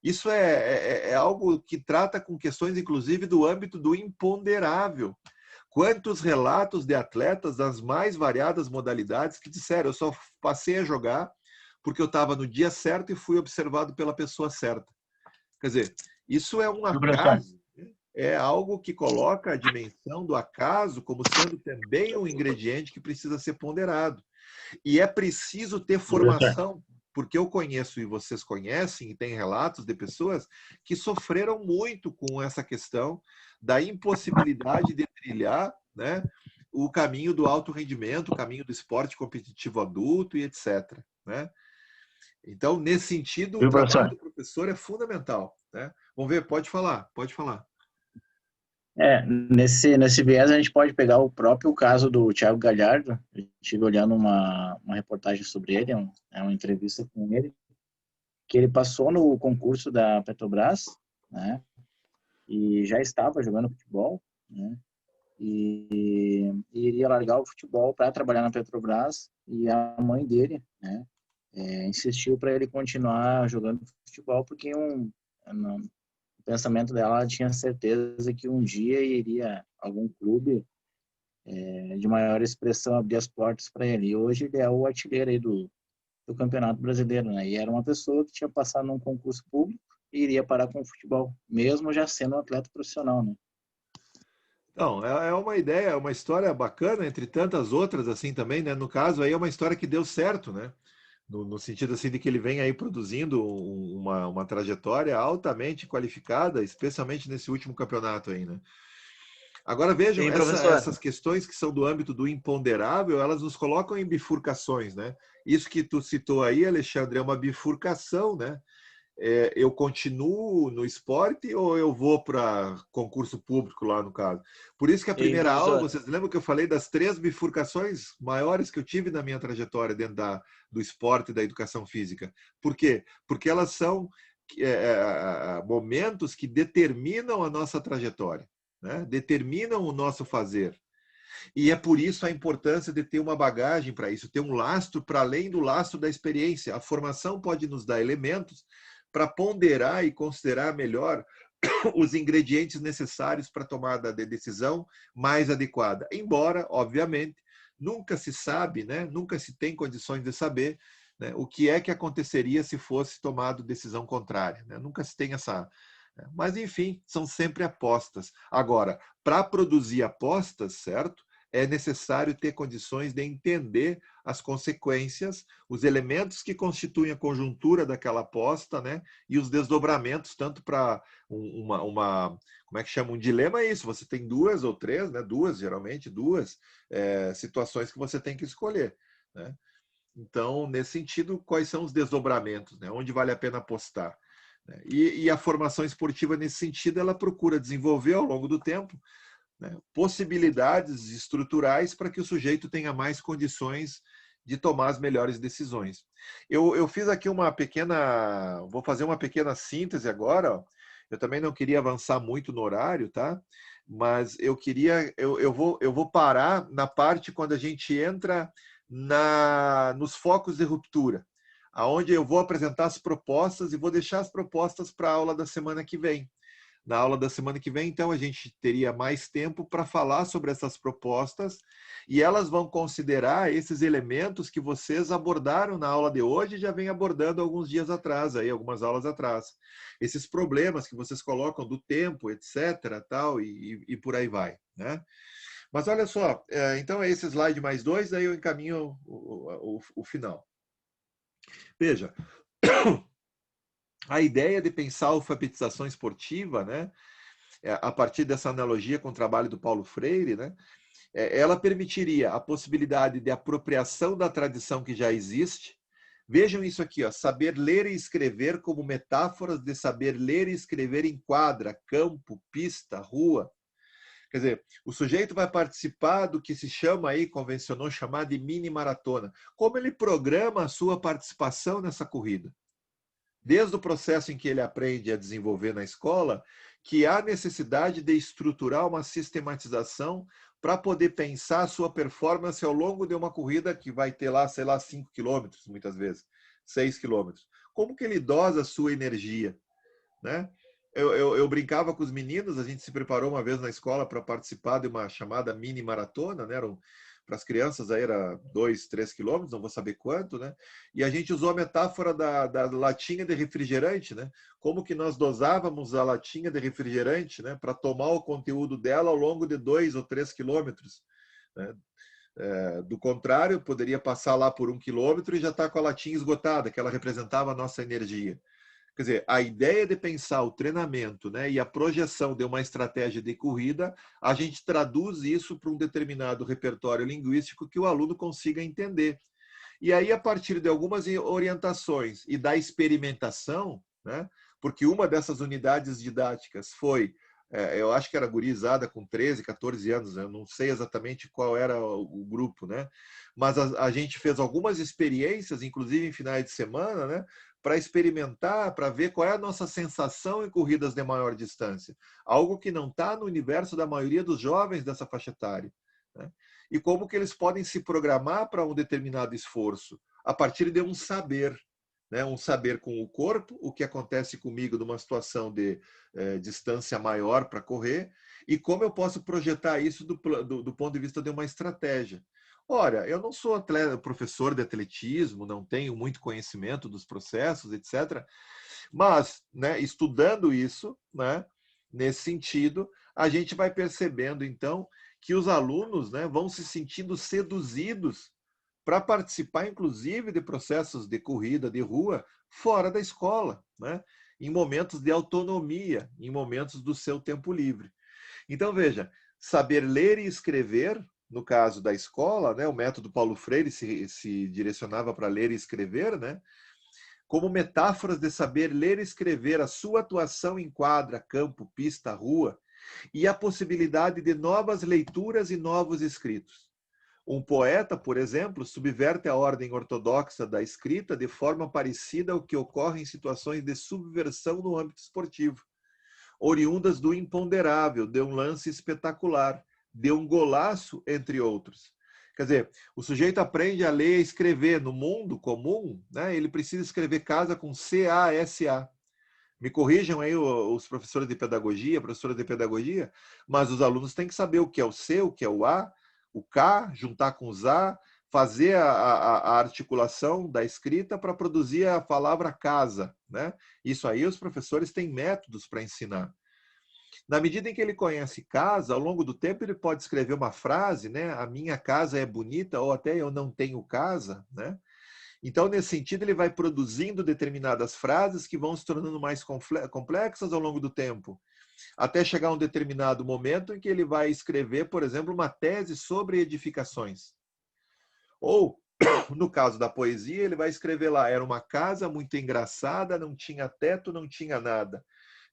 Speaker 1: Isso é algo que trata com questões, inclusive, do âmbito do imponderável. Quantos relatos de atletas das mais variadas modalidades que disseram: eu só passei a jogar porque eu estava no dia certo e fui observado pela pessoa certa. Quer dizer, isso é um acaso, é algo que coloca a dimensão do acaso como sendo também um ingrediente que precisa ser ponderado. E é preciso ter formação, porque eu conheço e vocês conhecem, e tem relatos de pessoas que sofreram muito com essa questão da impossibilidade de trilhar, né, o caminho do alto rendimento, o caminho do esporte competitivo adulto e etc. Né? Então, nesse sentido, o trabalho do professor é fundamental. Né? Vamos ver, pode falar, pode falar.
Speaker 11: Nesse viés a gente pode pegar o próprio caso do Thiago Galhardo. Eu estive olhando uma reportagem sobre ele, uma entrevista com ele, que ele passou no concurso da Petrobras, né, e já estava jogando futebol, né, e iria largar o futebol para trabalhar na Petrobras, e a mãe dele, né, insistiu para ele continuar jogando futebol, porque o pensamento dela, ela tinha certeza que um dia iria algum clube de maior expressão abrir as portas para ele. E hoje ele é o artilheiro aí do Campeonato Brasileiro, né? E era uma pessoa que tinha passado num concurso público e iria parar com o futebol, mesmo já sendo um atleta profissional, né?
Speaker 1: Não, é uma ideia, é uma história bacana, entre tantas outras assim também, né? No caso aí é uma história que deu certo, né? No sentido assim de que ele vem aí produzindo uma trajetória altamente qualificada, especialmente nesse último campeonato aí, né? Agora vejam, essas questões que são do âmbito do imponderável, elas nos colocam em bifurcações, né? Isso que tu citou aí, Alexandre, é uma bifurcação, né? Eu continuo no esporte ou eu vou para concurso público lá no caso? Por isso que a primeira aula, vocês lembram que eu falei das 3 bifurcações maiores que eu tive na minha trajetória dentro do esporte e da educação física? Por quê? Porque elas são momentos que determinam a nossa trajetória, né? Determinam o nosso fazer. E é por isso a importância de ter uma bagagem para isso, ter um lastro para além do lastro da experiência. A formação pode nos dar elementos para ponderar e considerar melhor os ingredientes necessários para a tomada de decisão mais adequada. Embora, obviamente, nunca se sabe, né? Nunca se tem condições de saber, né, o que é que aconteceria se fosse tomado decisão contrária. Né? Nunca se tem essa... Mas, enfim, são sempre apostas. Agora, para produzir apostas, certo? É necessário ter condições de entender as consequências, os elementos que constituem a conjuntura daquela aposta, né? E os desdobramentos, tanto para como é que chama? Um dilema é isso, você tem 2 ou 3, né? Geralmente duas situações que você tem que escolher, né? Então, nesse sentido, quais são os desdobramentos, né? Onde vale a pena apostar? E a formação esportiva, nesse sentido, ela procura desenvolver ao longo do tempo, né, possibilidades estruturais para que o sujeito tenha mais condições de tomar as melhores decisões. Eu fiz aqui vou fazer uma pequena síntese agora. Ó. Eu também não queria avançar muito no horário, tá? Mas eu vou parar na parte quando a gente entra nos focos de ruptura, aonde eu vou apresentar as propostas e vou deixar as propostas para a aula da semana que vem. Na aula da semana que vem, então, a gente teria mais tempo para falar sobre essas propostas e elas vão considerar esses elementos que vocês abordaram na aula de hoje e já vem abordando alguns dias atrás, aí, algumas aulas atrás. Esses problemas que vocês colocam do tempo, etc., tal, e por aí vai, né? Mas olha só, então é esse slide mais 2, aí eu encaminho o final. Veja, a ideia de pensar a alfabetização esportiva, né, a partir dessa analogia com o trabalho do Paulo Freire, né, ela permitiria a possibilidade de apropriação da tradição que já existe. Vejam isso aqui, ó, saber ler e escrever como metáforas de saber ler e escrever em quadra, campo, pista, rua. Quer dizer, o sujeito vai participar do que se chama aí, convencionou chamar de mini maratona. Como ele programa a sua participação nessa corrida? Desde o processo em que ele aprende a desenvolver na escola, que há necessidade de estruturar uma sistematização para poder pensar a sua performance ao longo de uma corrida que vai ter lá, sei lá, 5 quilômetros, muitas vezes, 6 quilômetros. Como que ele dosa a sua energia? né? Eu brincava com os meninos, a gente se preparou uma vez na escola para participar de uma chamada mini maratona, né? Para as crianças aí era 2, 3 quilômetros, não vou saber quanto, né? E a gente usou a metáfora da latinha de refrigerante, né? Como que nós dosávamos a latinha de refrigerante, né? Para tomar o conteúdo dela ao longo de 2 ou 3 quilômetros, né? Do contrário, poderia passar lá por 1 quilômetro e já está com a latinha esgotada, que ela representava a nossa energia. Quer dizer, a ideia de pensar o treinamento, né, e a projeção de uma estratégia de corrida, a gente traduz isso para um determinado repertório linguístico que o aluno consiga entender. E aí, a partir de algumas orientações e da experimentação, né, porque uma dessas unidades didáticas foi, eu acho que era gurizada com 13, 14 anos, eu não sei exatamente qual era o grupo, né, mas a gente fez algumas experiências, inclusive em finais de semana, né, para experimentar, para ver qual é a nossa sensação em corridas de maior distância. Algo que não está no universo da maioria dos jovens dessa faixa etária, né? E como que eles podem se programar para um determinado esforço a partir de um saber, né? Um saber com o corpo, o que acontece comigo numa situação de distância maior para correr, e como eu posso projetar isso do ponto de vista de uma estratégia. Olha, eu não sou professor de atletismo, não tenho muito conhecimento dos processos, etc. Mas, né, estudando isso, né, nesse sentido, a gente vai percebendo, então, que os alunos, né, vão se sentindo seduzidos para participar, inclusive, de processos de corrida de rua fora da escola, né, em momentos de autonomia, em momentos do seu tempo livre. Então, veja, saber ler e escrever, no caso da escola, né, o método Paulo Freire se direcionava para ler e escrever, né, como metáforas de saber ler e escrever a sua atuação em quadra, campo, pista, rua, e a possibilidade de novas leituras e novos escritos. Um poeta, por exemplo, subverte a ordem ortodoxa da escrita de forma parecida ao que ocorre em situações de subversão no âmbito esportivo, oriundas do imponderável, de um lance espetacular, de um golaço, entre outros. Quer dizer, o sujeito aprende a ler e escrever no mundo comum, né? Ele precisa escrever casa com C-A-S-A. Me corrijam aí os professores de pedagogia, professora de pedagogia, mas os alunos têm que saber o que é o C, o que é o A, o K, juntar com os A, fazer a articulação da escrita para produzir a palavra casa, né? Isso aí os professores têm métodos para ensinar. Na medida em que ele conhece casa, ao longo do tempo ele pode escrever uma frase, né? A minha casa é bonita, ou até eu não tenho casa, né? Então, nesse sentido, ele vai produzindo determinadas frases que vão se tornando mais complexas ao longo do tempo, até chegar a um determinado momento em que ele vai escrever, por exemplo, uma tese sobre edificações. Ou, no caso da poesia, ele vai escrever lá, era uma casa muito engraçada, não tinha teto, não tinha nada.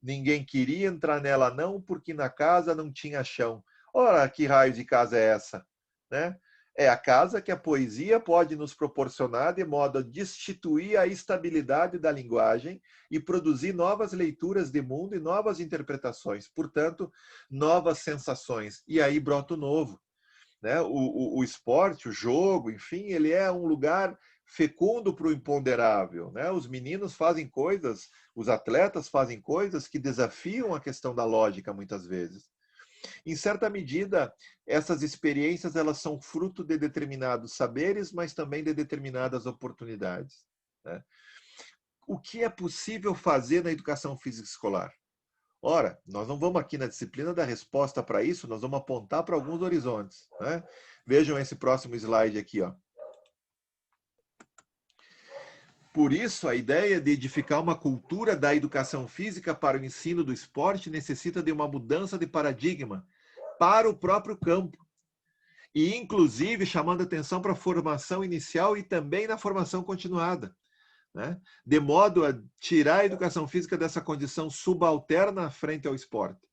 Speaker 1: Ninguém queria entrar nela não, porque na casa não tinha chão. Ora, que raio de casa é essa? Né? É a casa que a poesia pode nos proporcionar de modo a destituir a estabilidade da linguagem e produzir novas leituras de mundo e novas interpretações, portanto, novas sensações. E aí brota o novo. Né? O esporte, o jogo, enfim, ele é um lugar fecundo para o imponderável. Né? Os meninos fazem coisas, os atletas fazem coisas que desafiam a questão da lógica muitas vezes. Em certa medida, essas experiências elas são fruto de determinados saberes, mas também de determinadas oportunidades. Né? O que é possível fazer na educação física escolar? Ora, nós não vamos aqui na disciplina dar resposta para isso, nós vamos apontar para alguns horizontes. Né? Vejam esse próximo slide aqui. Ó. Por isso, a ideia de edificar uma cultura da educação física para o ensino do esporte necessita de uma mudança de paradigma para o próprio campo. E, inclusive, chamando atenção para a formação inicial e também na formação continuada. Né? De modo a tirar a educação física dessa condição subalterna frente ao esporte.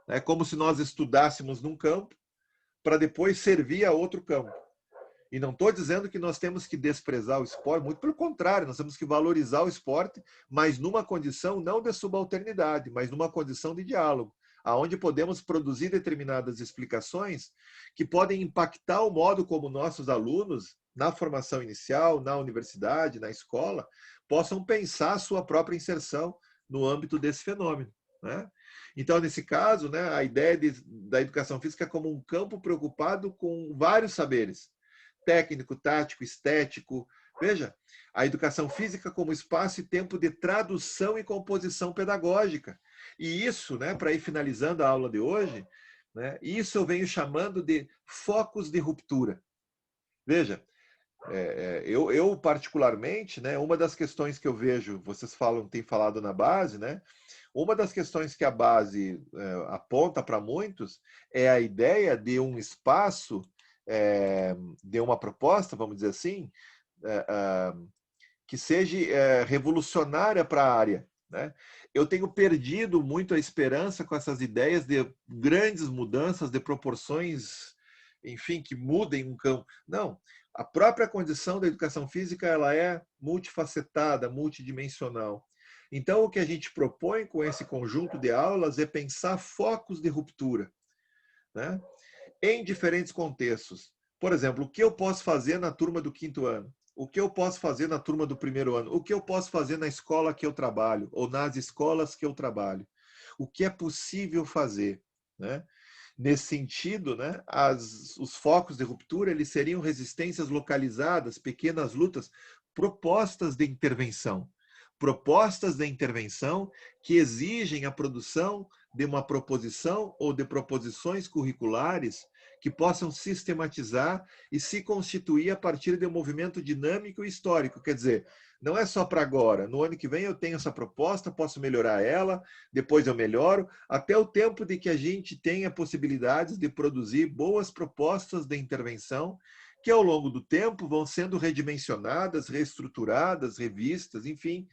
Speaker 1: É como se nós estudássemos num campo para depois servir a outro campo. E não estou dizendo que nós temos que desprezar o esporte, muito pelo contrário, nós temos que valorizar o esporte, mas numa condição não de subalternidade, mas numa condição de diálogo, aonde podemos produzir determinadas explicações que podem impactar o modo como nossos alunos, na formação inicial, na universidade, na escola, possam pensar a sua própria inserção no âmbito desse fenômeno, né? Então, nesse caso, né, a ideia da educação física como um campo preocupado com vários saberes, técnico, tático, estético. Veja, a educação física como espaço e tempo de tradução e composição pedagógica. E isso, né, para ir finalizando a aula de hoje, né, isso eu venho chamando de focos de ruptura. Veja, eu particularmente, né, uma das questões que eu vejo, vocês têm falado na base, né, uma das questões que a base aponta para muitos é a ideia de um espaço, de uma proposta, vamos dizer assim, que seja revolucionária para a área, né? Eu tenho perdido muito a esperança com essas ideias de grandes mudanças, de proporções, enfim, que mudem um campo. Não, a própria condição da educação física ela é multifacetada, multidimensional. Então, o que a gente propõe com esse conjunto de aulas é pensar focos de ruptura, né? Em diferentes contextos. Por exemplo, o que eu posso fazer na turma do 5º ano? O que eu posso fazer na turma do 1º ano? O que eu posso fazer na escola que eu trabalho? Ou nas escolas que eu trabalho? O que é possível fazer, né? Nesse sentido, né, os focos de ruptura eles seriam resistências localizadas, pequenas lutas, propostas de intervenção. Propostas de intervenção que exigem a produção de uma proposição ou de proposições curriculares que possam sistematizar e se constituir a partir de um movimento dinâmico e histórico. Quer dizer, não é só para agora. No ano que vem eu tenho essa proposta, posso melhorar ela, depois eu melhoro, até o tempo de que a gente tenha possibilidades de produzir boas propostas de intervenção que ao longo do tempo vão sendo redimensionadas, reestruturadas, revistas, enfim,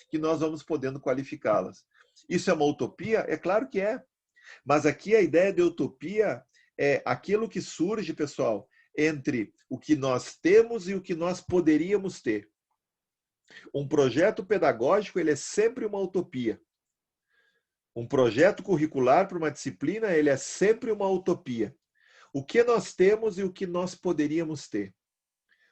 Speaker 1: que nós vamos podendo qualificá-las. Isso é uma utopia? É claro que é. Mas aqui a ideia de utopia é aquilo que surge, pessoal, entre o que nós temos e o que nós poderíamos ter. Um projeto pedagógico ele é sempre uma utopia. Um projeto curricular para uma disciplina ele é sempre uma utopia. O que nós temos e o que nós poderíamos ter.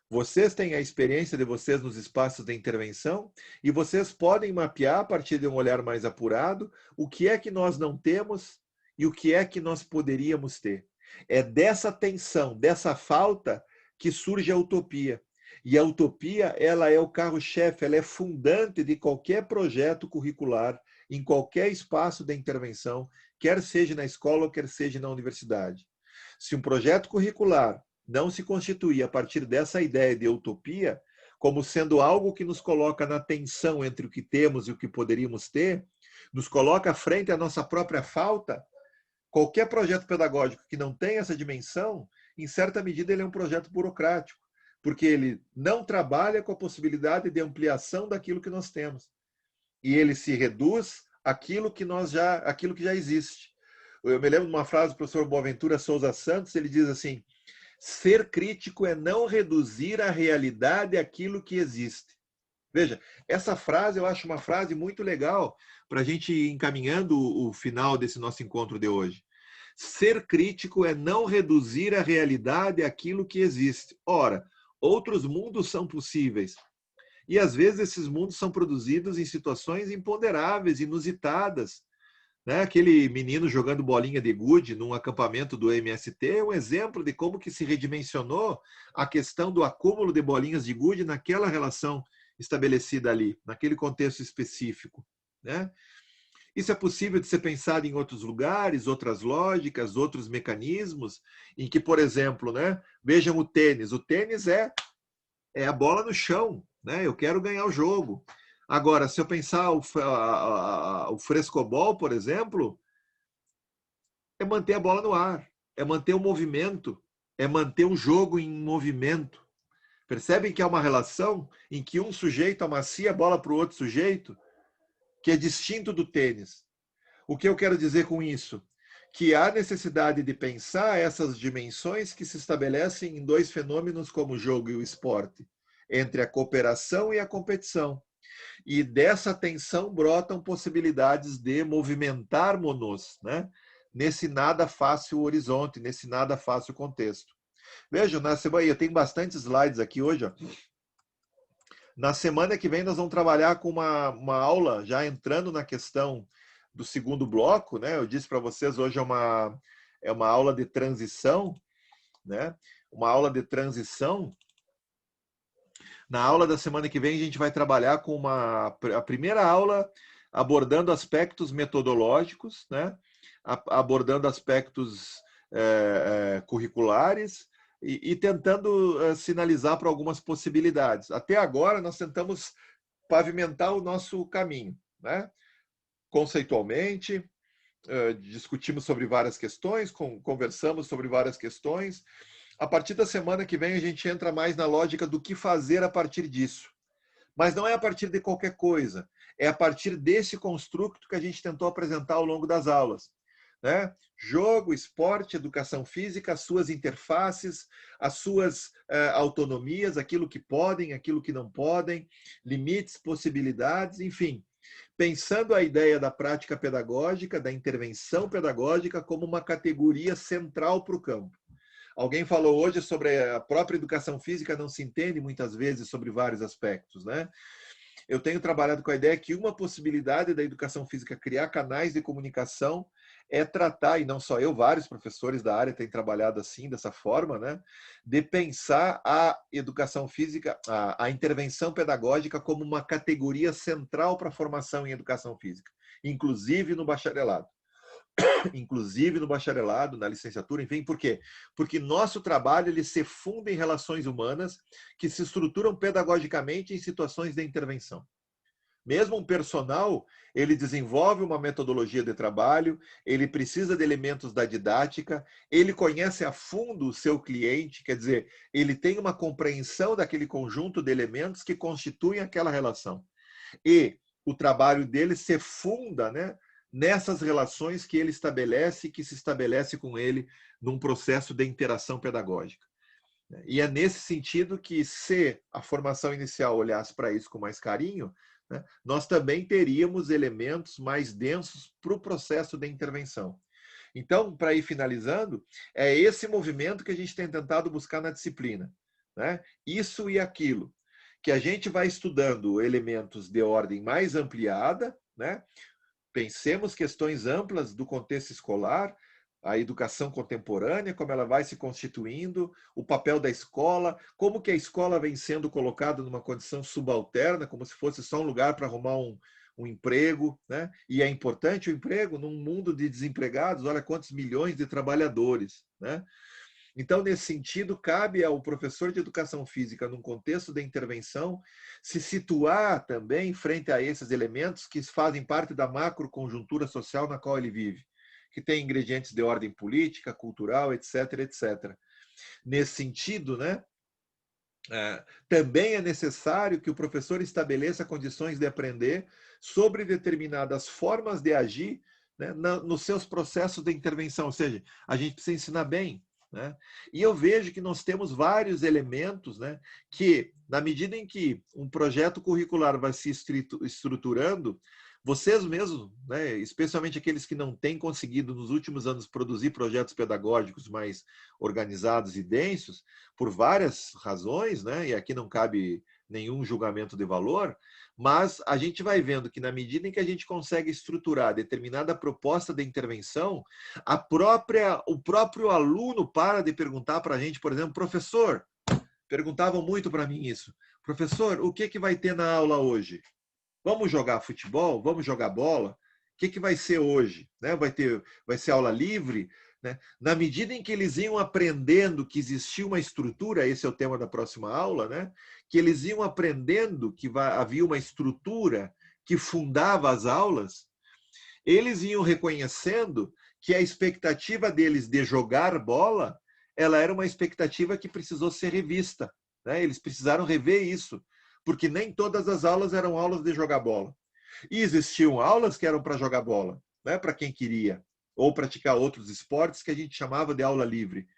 Speaker 1: Vocês têm a experiência de vocês nos espaços de intervenção e vocês podem mapear, a partir de um olhar mais apurado, o que é que nós não temos e o que é que nós poderíamos ter. É dessa tensão, dessa falta, que surge a utopia. E a utopia, ela é o carro-chefe, ela é fundante de qualquer projeto curricular, em qualquer espaço de intervenção, quer seja na escola ou quer seja na universidade. Se um projeto curricular não se constituir a partir dessa ideia de utopia, como sendo algo que nos coloca na tensão entre o que temos e o que poderíamos ter, nos coloca à frente a nossa própria falta, qualquer projeto pedagógico que não tenha essa dimensão, em certa medida ele é um projeto burocrático, porque ele não trabalha com a possibilidade de ampliação daquilo que nós temos. E ele se reduz àquilo que já existe. Eu me lembro de uma frase do professor Boaventura Souza Santos, ele diz assim: ser crítico é não reduzir a realidade àquilo que existe. Veja, essa frase eu acho uma frase muito legal para a gente ir encaminhando o final desse nosso encontro de hoje. Ser crítico é não reduzir a realidade àquilo que existe. Ora, outros mundos são possíveis. E às vezes esses mundos são produzidos em situações imponderáveis, inusitadas. Né? Aquele menino jogando bolinha de gude num acampamento do MST é um exemplo de como que se redimensionou a questão do acúmulo de bolinhas de gude naquela relação estabelecida ali, naquele contexto específico. Né? Isso é possível de ser pensado em outros lugares, outras lógicas, outros mecanismos, em que, por exemplo, né, vejam o tênis. O tênis é a bola no chão. Né? Eu quero ganhar o jogo. Agora, se eu pensar o frescobol, por exemplo, é manter a bola no ar, é manter o movimento, é manter o jogo em movimento. Percebem que há uma relação em que um sujeito amacia a bola para o outro sujeito, que é distinto do tênis. O que eu quero dizer com isso? Que há necessidade de pensar essas dimensões que se estabelecem em dois fenômenos como o jogo e o esporte, entre a cooperação e a competição. E dessa tensão brotam possibilidades de movimentarmos-nos, né? Nesse nada fácil horizonte, nesse nada fácil contexto. Vejam, eu tenho bastante slides aqui hoje. Ó. Na semana que vem nós vamos trabalhar com uma aula, já entrando na questão do segundo bloco, né? Eu disse para vocês, hoje é uma aula de transição, né? Uma aula de transição. Na aula da semana que vem a gente vai trabalhar com a primeira aula abordando aspectos metodológicos, né? Abordando aspectos curriculares e tentando sinalizar para algumas possibilidades. Até agora nós tentamos pavimentar o nosso caminho, né? Conceitualmente, discutimos sobre várias questões, conversamos sobre várias questões. A partir da semana que vem a gente entra mais na lógica do que fazer a partir disso. Mas não é a partir de qualquer coisa, é a partir desse construto que a gente tentou apresentar ao longo das aulas, né? Jogo, esporte, educação física, as suas interfaces, as suas autonomias, aquilo que podem, aquilo que não podem, limites, possibilidades, enfim. Pensando a ideia da prática pedagógica, da intervenção pedagógica como uma categoria central para o campo. Alguém falou hoje sobre a própria educação física, não se entende muitas vezes sobre vários aspectos, né? Eu tenho trabalhado com a ideia que uma possibilidade da educação física criar canais de comunicação é tratar, e não só eu, vários professores da área têm trabalhado assim, dessa forma, né? De pensar a educação física, a intervenção pedagógica como uma categoria central para a formação em educação física, inclusive no bacharelado. Inclusive no bacharelado, na licenciatura, enfim, por quê? Porque nosso trabalho ele se funda em relações humanas que se estruturam pedagogicamente em situações de intervenção. Mesmo um personal, ele desenvolve uma metodologia de trabalho, ele precisa de elementos da didática, ele conhece a fundo o seu cliente, quer dizer, ele tem uma compreensão daquele conjunto de elementos que constituem aquela relação. E o trabalho dele se funda, né, nessas relações que ele estabelece e que se estabelece com ele num processo de interação pedagógica. E é nesse sentido que, se a formação inicial olhasse para isso com mais carinho, né, nós também teríamos elementos mais densos para o processo de intervenção. Então, para ir finalizando, é esse movimento que a gente tem tentado buscar na disciplina, né? Isso e aquilo, que a gente vai estudando elementos de ordem mais ampliada, né? Pensemos questões amplas do contexto escolar, a educação contemporânea, como ela vai se constituindo, o papel da escola, como que a escola vem sendo colocada numa condição subalterna, como se fosse só um lugar para arrumar um emprego, né? E é importante o emprego num mundo de desempregados, olha quantos milhões de trabalhadores, né? Então, nesse sentido, cabe ao professor de educação física, num contexto de intervenção, se situar também frente a esses elementos que fazem parte da macroconjuntura social na qual ele vive, que tem ingredientes de ordem política, cultural, etc., etc. Nesse sentido, né, também é necessário que o professor estabeleça condições de aprender sobre determinadas formas de agir, né, nos seus processos de intervenção, ou seja, a gente precisa ensinar bem, né? E eu vejo que nós temos vários elementos, né, que, na medida em que um projeto curricular vai se estruturando, vocês mesmos, né, especialmente aqueles que não têm conseguido nos últimos anos produzir projetos pedagógicos mais organizados e densos, por várias razões, né, e aqui não cabe nenhum julgamento de valor, mas a gente vai vendo que, na medida em que a gente consegue estruturar determinada proposta de intervenção, o próprio aluno para de perguntar para a gente, por exemplo, professor, perguntavam muito para mim isso, professor, o que vai ter na aula hoje? Vamos jogar futebol? Vamos jogar bola? O que vai ser hoje? Né? Vai ser aula livre? Né? Na medida em que eles iam aprendendo que existia uma estrutura, esse é o tema da próxima aula, né? Que eles iam aprendendo que havia uma estrutura que fundava as aulas, eles iam reconhecendo que a expectativa deles de jogar bola, ela era uma expectativa que precisou ser revista, né? Eles precisaram rever isso, porque nem todas as aulas eram aulas de jogar bola. E existiam aulas que eram para jogar bola, né? Para quem queria, ou praticar outros esportes que a gente chamava de aula livre.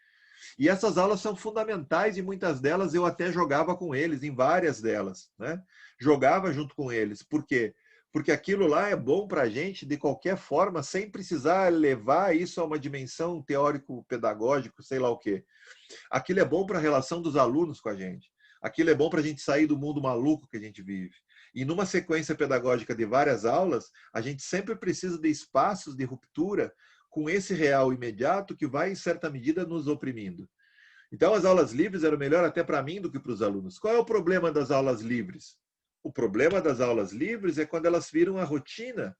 Speaker 1: E essas aulas são fundamentais e muitas delas eu até jogava com eles, em várias delas, né? Jogava junto com eles. Por quê? Porque aquilo lá é bom para a gente de qualquer forma, sem precisar levar isso a uma dimensão teórico-pedagógico, sei lá o quê. Aquilo é bom para a relação dos alunos com a gente. aquilo é bom para a gente sair do mundo maluco que a gente vive. E numa sequência pedagógica de várias aulas, a gente sempre precisa de espaços de ruptura com esse real imediato que vai, em certa medida, nos oprimindo. Então, as aulas livres eram melhor até para mim do que para os alunos. Qual é o problema das aulas livres? O problema das aulas livres é quando elas viram a rotina.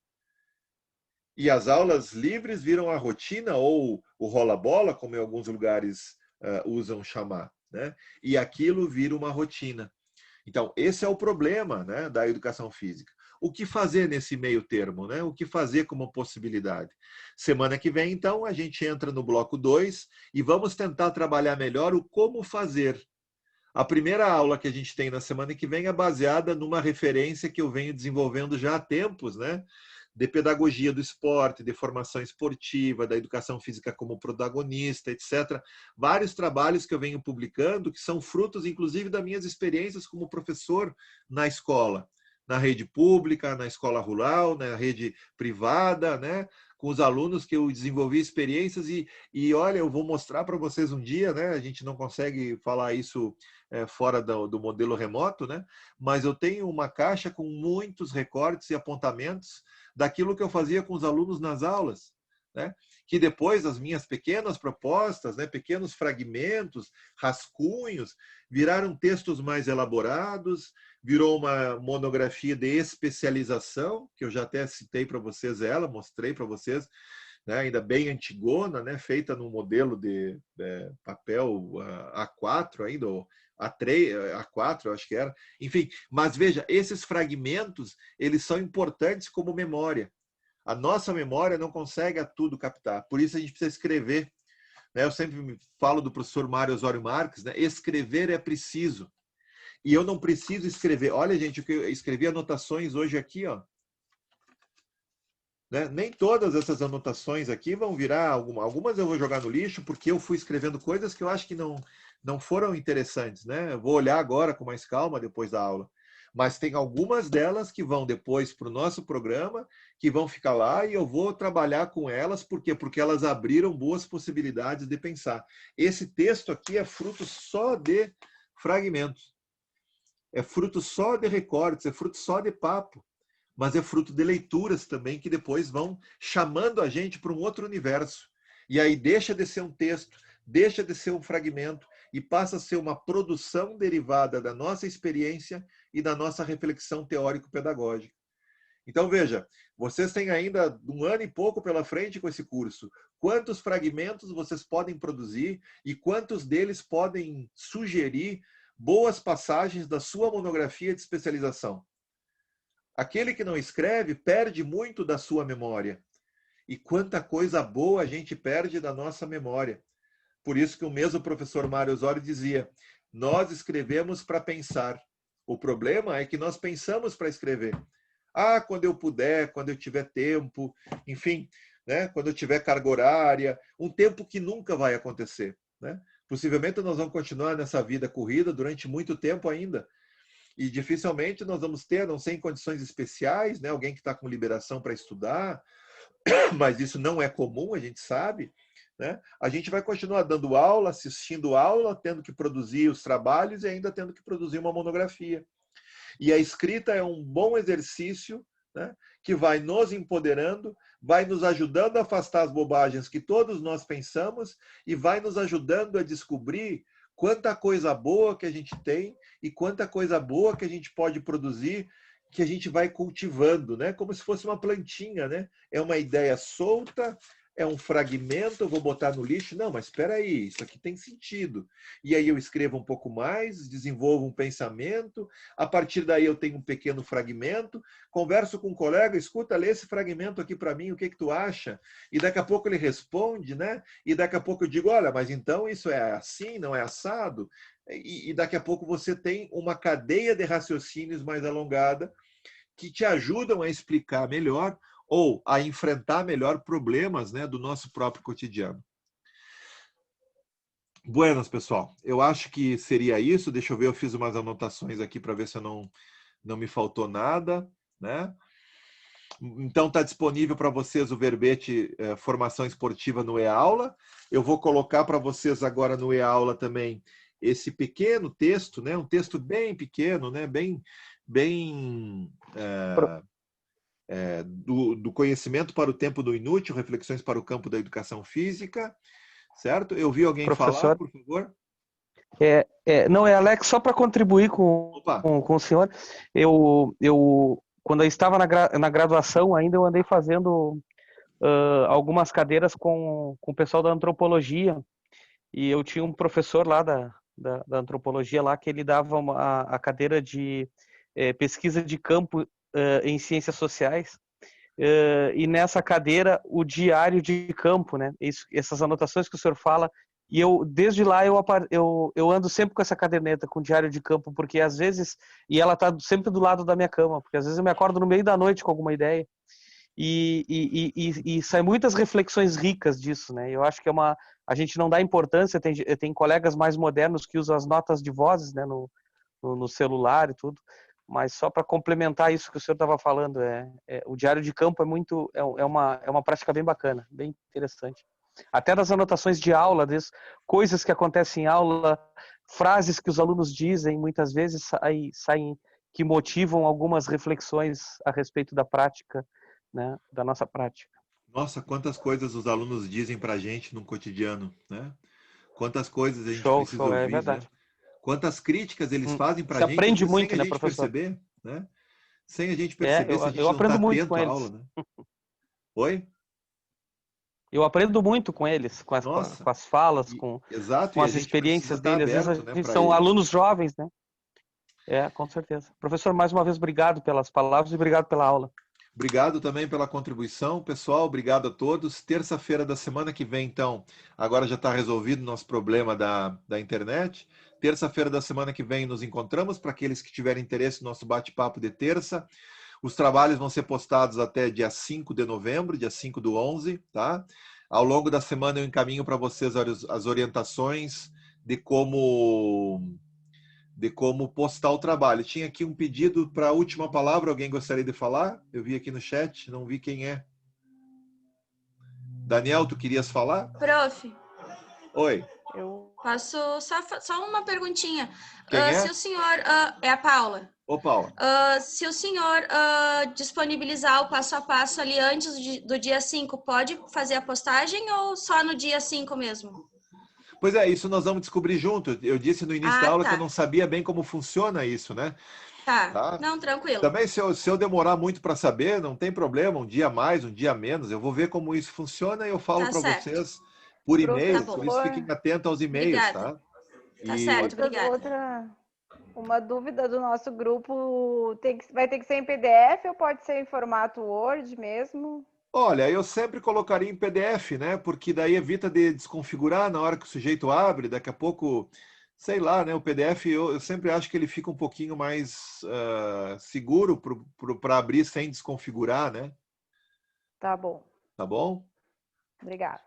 Speaker 1: E as aulas livres viram a rotina, ou o rola-bola, como em alguns lugares usam chamar, né? E aquilo vira uma rotina. Então, esse é o problema, né, da educação física. O que fazer nesse meio termo, né? O que fazer como possibilidade? Semana que vem, então, a gente entra no bloco 2 e vamos tentar trabalhar melhor o como fazer. A primeira aula que a gente tem na semana que vem é baseada numa referência que eu venho desenvolvendo já há tempos, né? De pedagogia do esporte, de formação esportiva, da educação física como protagonista, etc. Vários trabalhos que eu venho publicando que são frutos, inclusive, das minhas experiências como professor na escola, na rede pública, na escola rural, na rede privada, né? Com os alunos que eu desenvolvi experiências e olha, eu vou mostrar para vocês um dia, né? A gente não consegue falar isso fora do modelo remoto, né? Mas eu tenho uma caixa com muitos recortes e apontamentos daquilo que eu fazia com os alunos nas aulas, né? Que depois as minhas pequenas propostas, né, pequenos fragmentos, rascunhos, viraram textos mais elaborados, virou uma monografia de especialização, que eu já até citei para vocês ela, mostrei para vocês, né, ainda bem antigona, né, feita num modelo de papel A4 ainda, ou A3, A4, eu acho que era. Enfim, mas veja, esses fragmentos, eles são importantes como memória. A nossa memória não consegue a tudo captar, por isso a gente precisa escrever. Eu sempre falo do professor Mário Osório Marques, né? Escrever é preciso. E eu não preciso escrever. Olha, gente, eu escrevi anotações hoje aqui, ó. Né? Nem todas essas anotações aqui vão virar, algumas eu vou jogar no lixo, porque eu fui escrevendo coisas que eu acho que não foram interessantes, né? Eu vou olhar agora com mais calma depois da aula. Mas tem algumas delas que vão depois para o nosso programa, que vão ficar lá e eu vou trabalhar com elas. Por quê? Porque elas abriram boas possibilidades de pensar. Esse texto aqui é fruto só de fragmentos. É fruto só de recortes, é fruto só de papo. Mas é fruto de leituras também que depois vão chamando a gente para um outro universo. E aí deixa de ser um texto, deixa de ser um fragmento e passa a ser uma produção derivada da nossa experiência e da nossa reflexão teórico-pedagógica. Então, veja, vocês têm ainda 1 ano e pouco pela frente com esse curso. Quantos fragmentos vocês podem produzir e quantos deles podem sugerir boas passagens da sua monografia de especialização? Aquele que não escreve perde muito da sua memória. E quanta coisa boa a gente perde da nossa memória. Por isso que o mesmo professor Mário Osório dizia, nós escrevemos para pensar. O problema é que nós pensamos para escrever. Ah, quando eu puder, quando eu tiver tempo, enfim, né? Quando eu tiver carga horária, um tempo que nunca vai acontecer, né? Possivelmente nós vamos continuar nessa vida corrida durante muito tempo ainda. E dificilmente nós vamos ter, a não ser em condições especiais, né? Alguém que está com liberação para estudar, mas isso não é comum, a gente sabe, né? A gente vai continuar dando aula, assistindo aula, tendo que produzir os trabalhos e ainda tendo que produzir uma monografia. E a escrita é um bom exercício, né, que vai nos empoderando, vai nos ajudando a afastar as bobagens que todos nós pensamos e vai nos ajudando a descobrir quanta coisa boa que a gente tem e quanta coisa boa que a gente pode produzir, que a gente vai cultivando, né? Como se fosse uma plantinha, né? É uma ideia solta, é um fragmento, eu vou botar no lixo. Não, mas espera aí, isso aqui tem sentido. E aí eu escrevo um pouco mais, desenvolvo um pensamento, a partir daí eu tenho um pequeno fragmento, converso com um colega, escuta, lê esse fragmento aqui para mim, o que tu acha? E daqui a pouco ele responde, né? E daqui a pouco eu digo, olha, mas então isso é assim, não é assado? E daqui a pouco você tem uma cadeia de raciocínios mais alongada que te ajudam a explicar melhor ou a enfrentar melhor problemas, né, do nosso próprio cotidiano. Buenas, pessoal. Eu acho que seria isso. Deixa eu ver, eu fiz umas anotações aqui para ver se eu não me faltou nada, né? Então, está disponível para vocês o verbete Formação Esportiva no e-aula. Eu vou colocar para vocês agora no e-aula também esse pequeno texto, né, um texto bem pequeno, né, bem do conhecimento para o tempo do inútil, reflexões para o campo da educação física, certo? Eu vi alguém falar, por favor.
Speaker 8: Não, é Alex, só para contribuir com o senhor. Quando eu estava na graduação ainda, eu andei fazendo algumas cadeiras com o pessoal da antropologia, e eu tinha um professor lá da antropologia lá que ele dava a cadeira de pesquisa de campo em ciências sociais, e nessa cadeira o diário de campo, né? Essas anotações que o senhor fala, e desde lá eu ando sempre com essa caderneta com diário de campo, porque às vezes, e ela está sempre do lado da minha cama, porque às vezes eu me acordo no meio da noite com alguma ideia, e saem muitas reflexões ricas disso, né? Eu acho que a gente não dá importância, tem colegas mais modernos que usam as notas de vozes, né, no celular e tudo, mas só para complementar isso que o senhor estava falando, o diário de campo é uma prática bem bacana, bem interessante. Até das anotações de aula, coisas que acontecem em aula, frases que os alunos dizem, muitas vezes saem que motivam algumas reflexões a respeito da prática, né, da nossa prática.
Speaker 1: Nossa, quantas coisas os alunos dizem para a gente no cotidiano, né? Quantas coisas a gente precisa ouvir,
Speaker 8: é verdade.
Speaker 1: Né? Quantas críticas eles fazem para a gente,
Speaker 8: aprende muito,
Speaker 1: sem a gente
Speaker 8: professor?
Speaker 1: Perceber, né? Sem a gente perceber, se a gente
Speaker 8: eu
Speaker 1: não
Speaker 8: aprendo
Speaker 1: está
Speaker 8: muito
Speaker 1: atento
Speaker 8: com
Speaker 1: à
Speaker 8: eles.
Speaker 1: aula, né? Oi?
Speaker 8: Eu aprendo muito com eles, com as falas, com as experiências deles. Às vezes a gente são alunos jovens, né? Com certeza. Professor, mais uma vez, obrigado pelas palavras e obrigado pela aula.
Speaker 1: Obrigado também pela contribuição, pessoal. Obrigado a todos. Terça-feira da semana que vem, então, agora já está resolvido o nosso problema da internet. Terça-feira da semana que vem nos encontramos. Para aqueles que tiverem interesse no nosso bate-papo de terça, os trabalhos vão ser postados até dia 5 de novembro, dia 5/11, tá? Ao longo da semana eu encaminho para vocês as orientações de como postar o trabalho. Tinha aqui um pedido para a última palavra. Alguém gostaria de falar? Eu vi aqui no chat, não vi quem é. Daniel, tu querias falar?
Speaker 12: Prof.
Speaker 1: Oi.
Speaker 12: Eu faço só uma perguntinha.
Speaker 1: Quem é?
Speaker 12: Se o senhor... é a Paula.
Speaker 1: Ô, Paula.
Speaker 12: Se o senhor disponibilizar o passo a passo ali antes do dia 5, pode fazer a postagem ou só no dia 5 mesmo?
Speaker 1: Pois é, isso nós vamos descobrir junto. Eu disse no início da aula que eu não sabia bem como funciona isso, né?
Speaker 12: Tá. Não, tranquilo.
Speaker 1: Também, se eu demorar muito para saber, não tem problema, um dia mais, um dia menos. Eu vou ver como isso funciona e eu falo para vocês por e-mail. Por isso, fiquem atentos aos e-mails,
Speaker 12: tá? Tá certo, obrigada.
Speaker 2: Uma dúvida do nosso grupo, vai ter que ser em PDF ou pode ser em formato Word mesmo?
Speaker 1: Olha, eu sempre colocaria em PDF, né? Porque daí evita de desconfigurar na hora que o sujeito abre, daqui a pouco, sei lá, né? O PDF, eu sempre acho que ele fica um pouquinho mais seguro para abrir sem desconfigurar, né?
Speaker 2: Tá bom.
Speaker 1: Tá bom?
Speaker 2: Obrigada.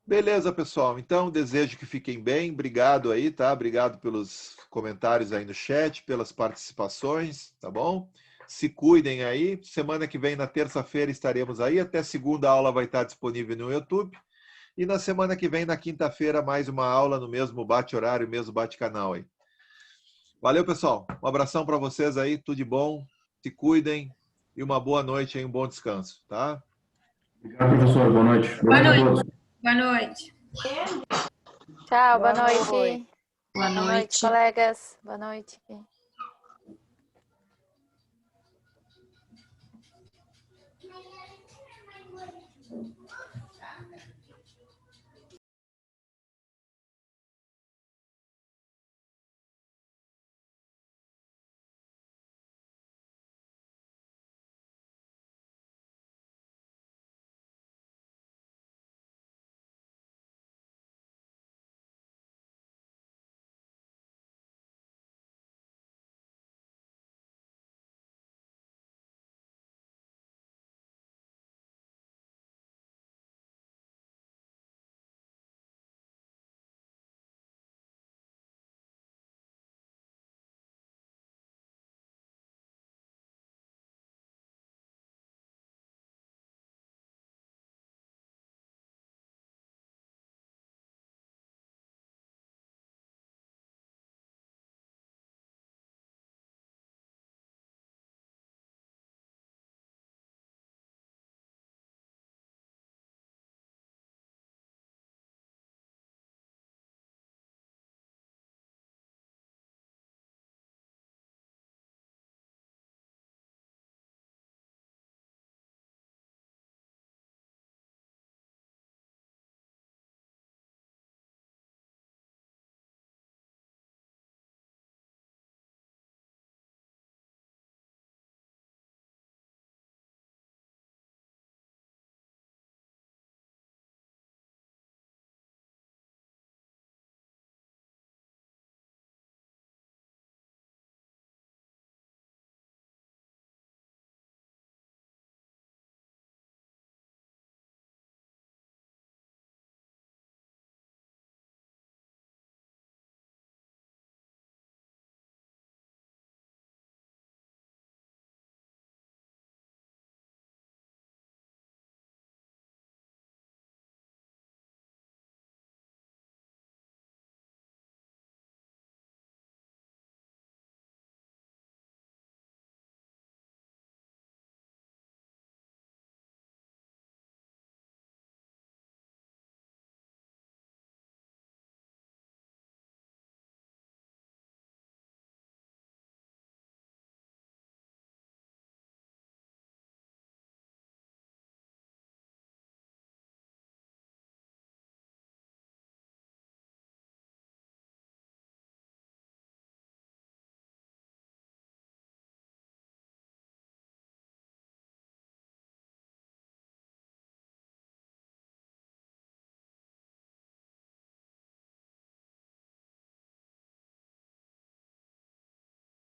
Speaker 1: Beleza, pessoal. Então, desejo que fiquem bem. Obrigado aí, tá? Obrigado pelos comentários aí no chat, pelas participações, tá bom? Se cuidem aí. Semana que vem, na terça-feira, estaremos aí. Até segunda, a aula vai estar disponível no YouTube. E na semana que vem, na quinta-feira, mais uma aula no mesmo bate-horário, mesmo bate-canal aí. Valeu, pessoal. Um abração para vocês aí. Tudo de bom. Se cuidem. E uma boa noite e um bom descanso, tá?
Speaker 13: Obrigado, professor. Boa noite.
Speaker 12: Boa noite. Boa noite.
Speaker 7: Tchau, boa noite.
Speaker 12: Boa noite,
Speaker 7: colegas. Boa noite.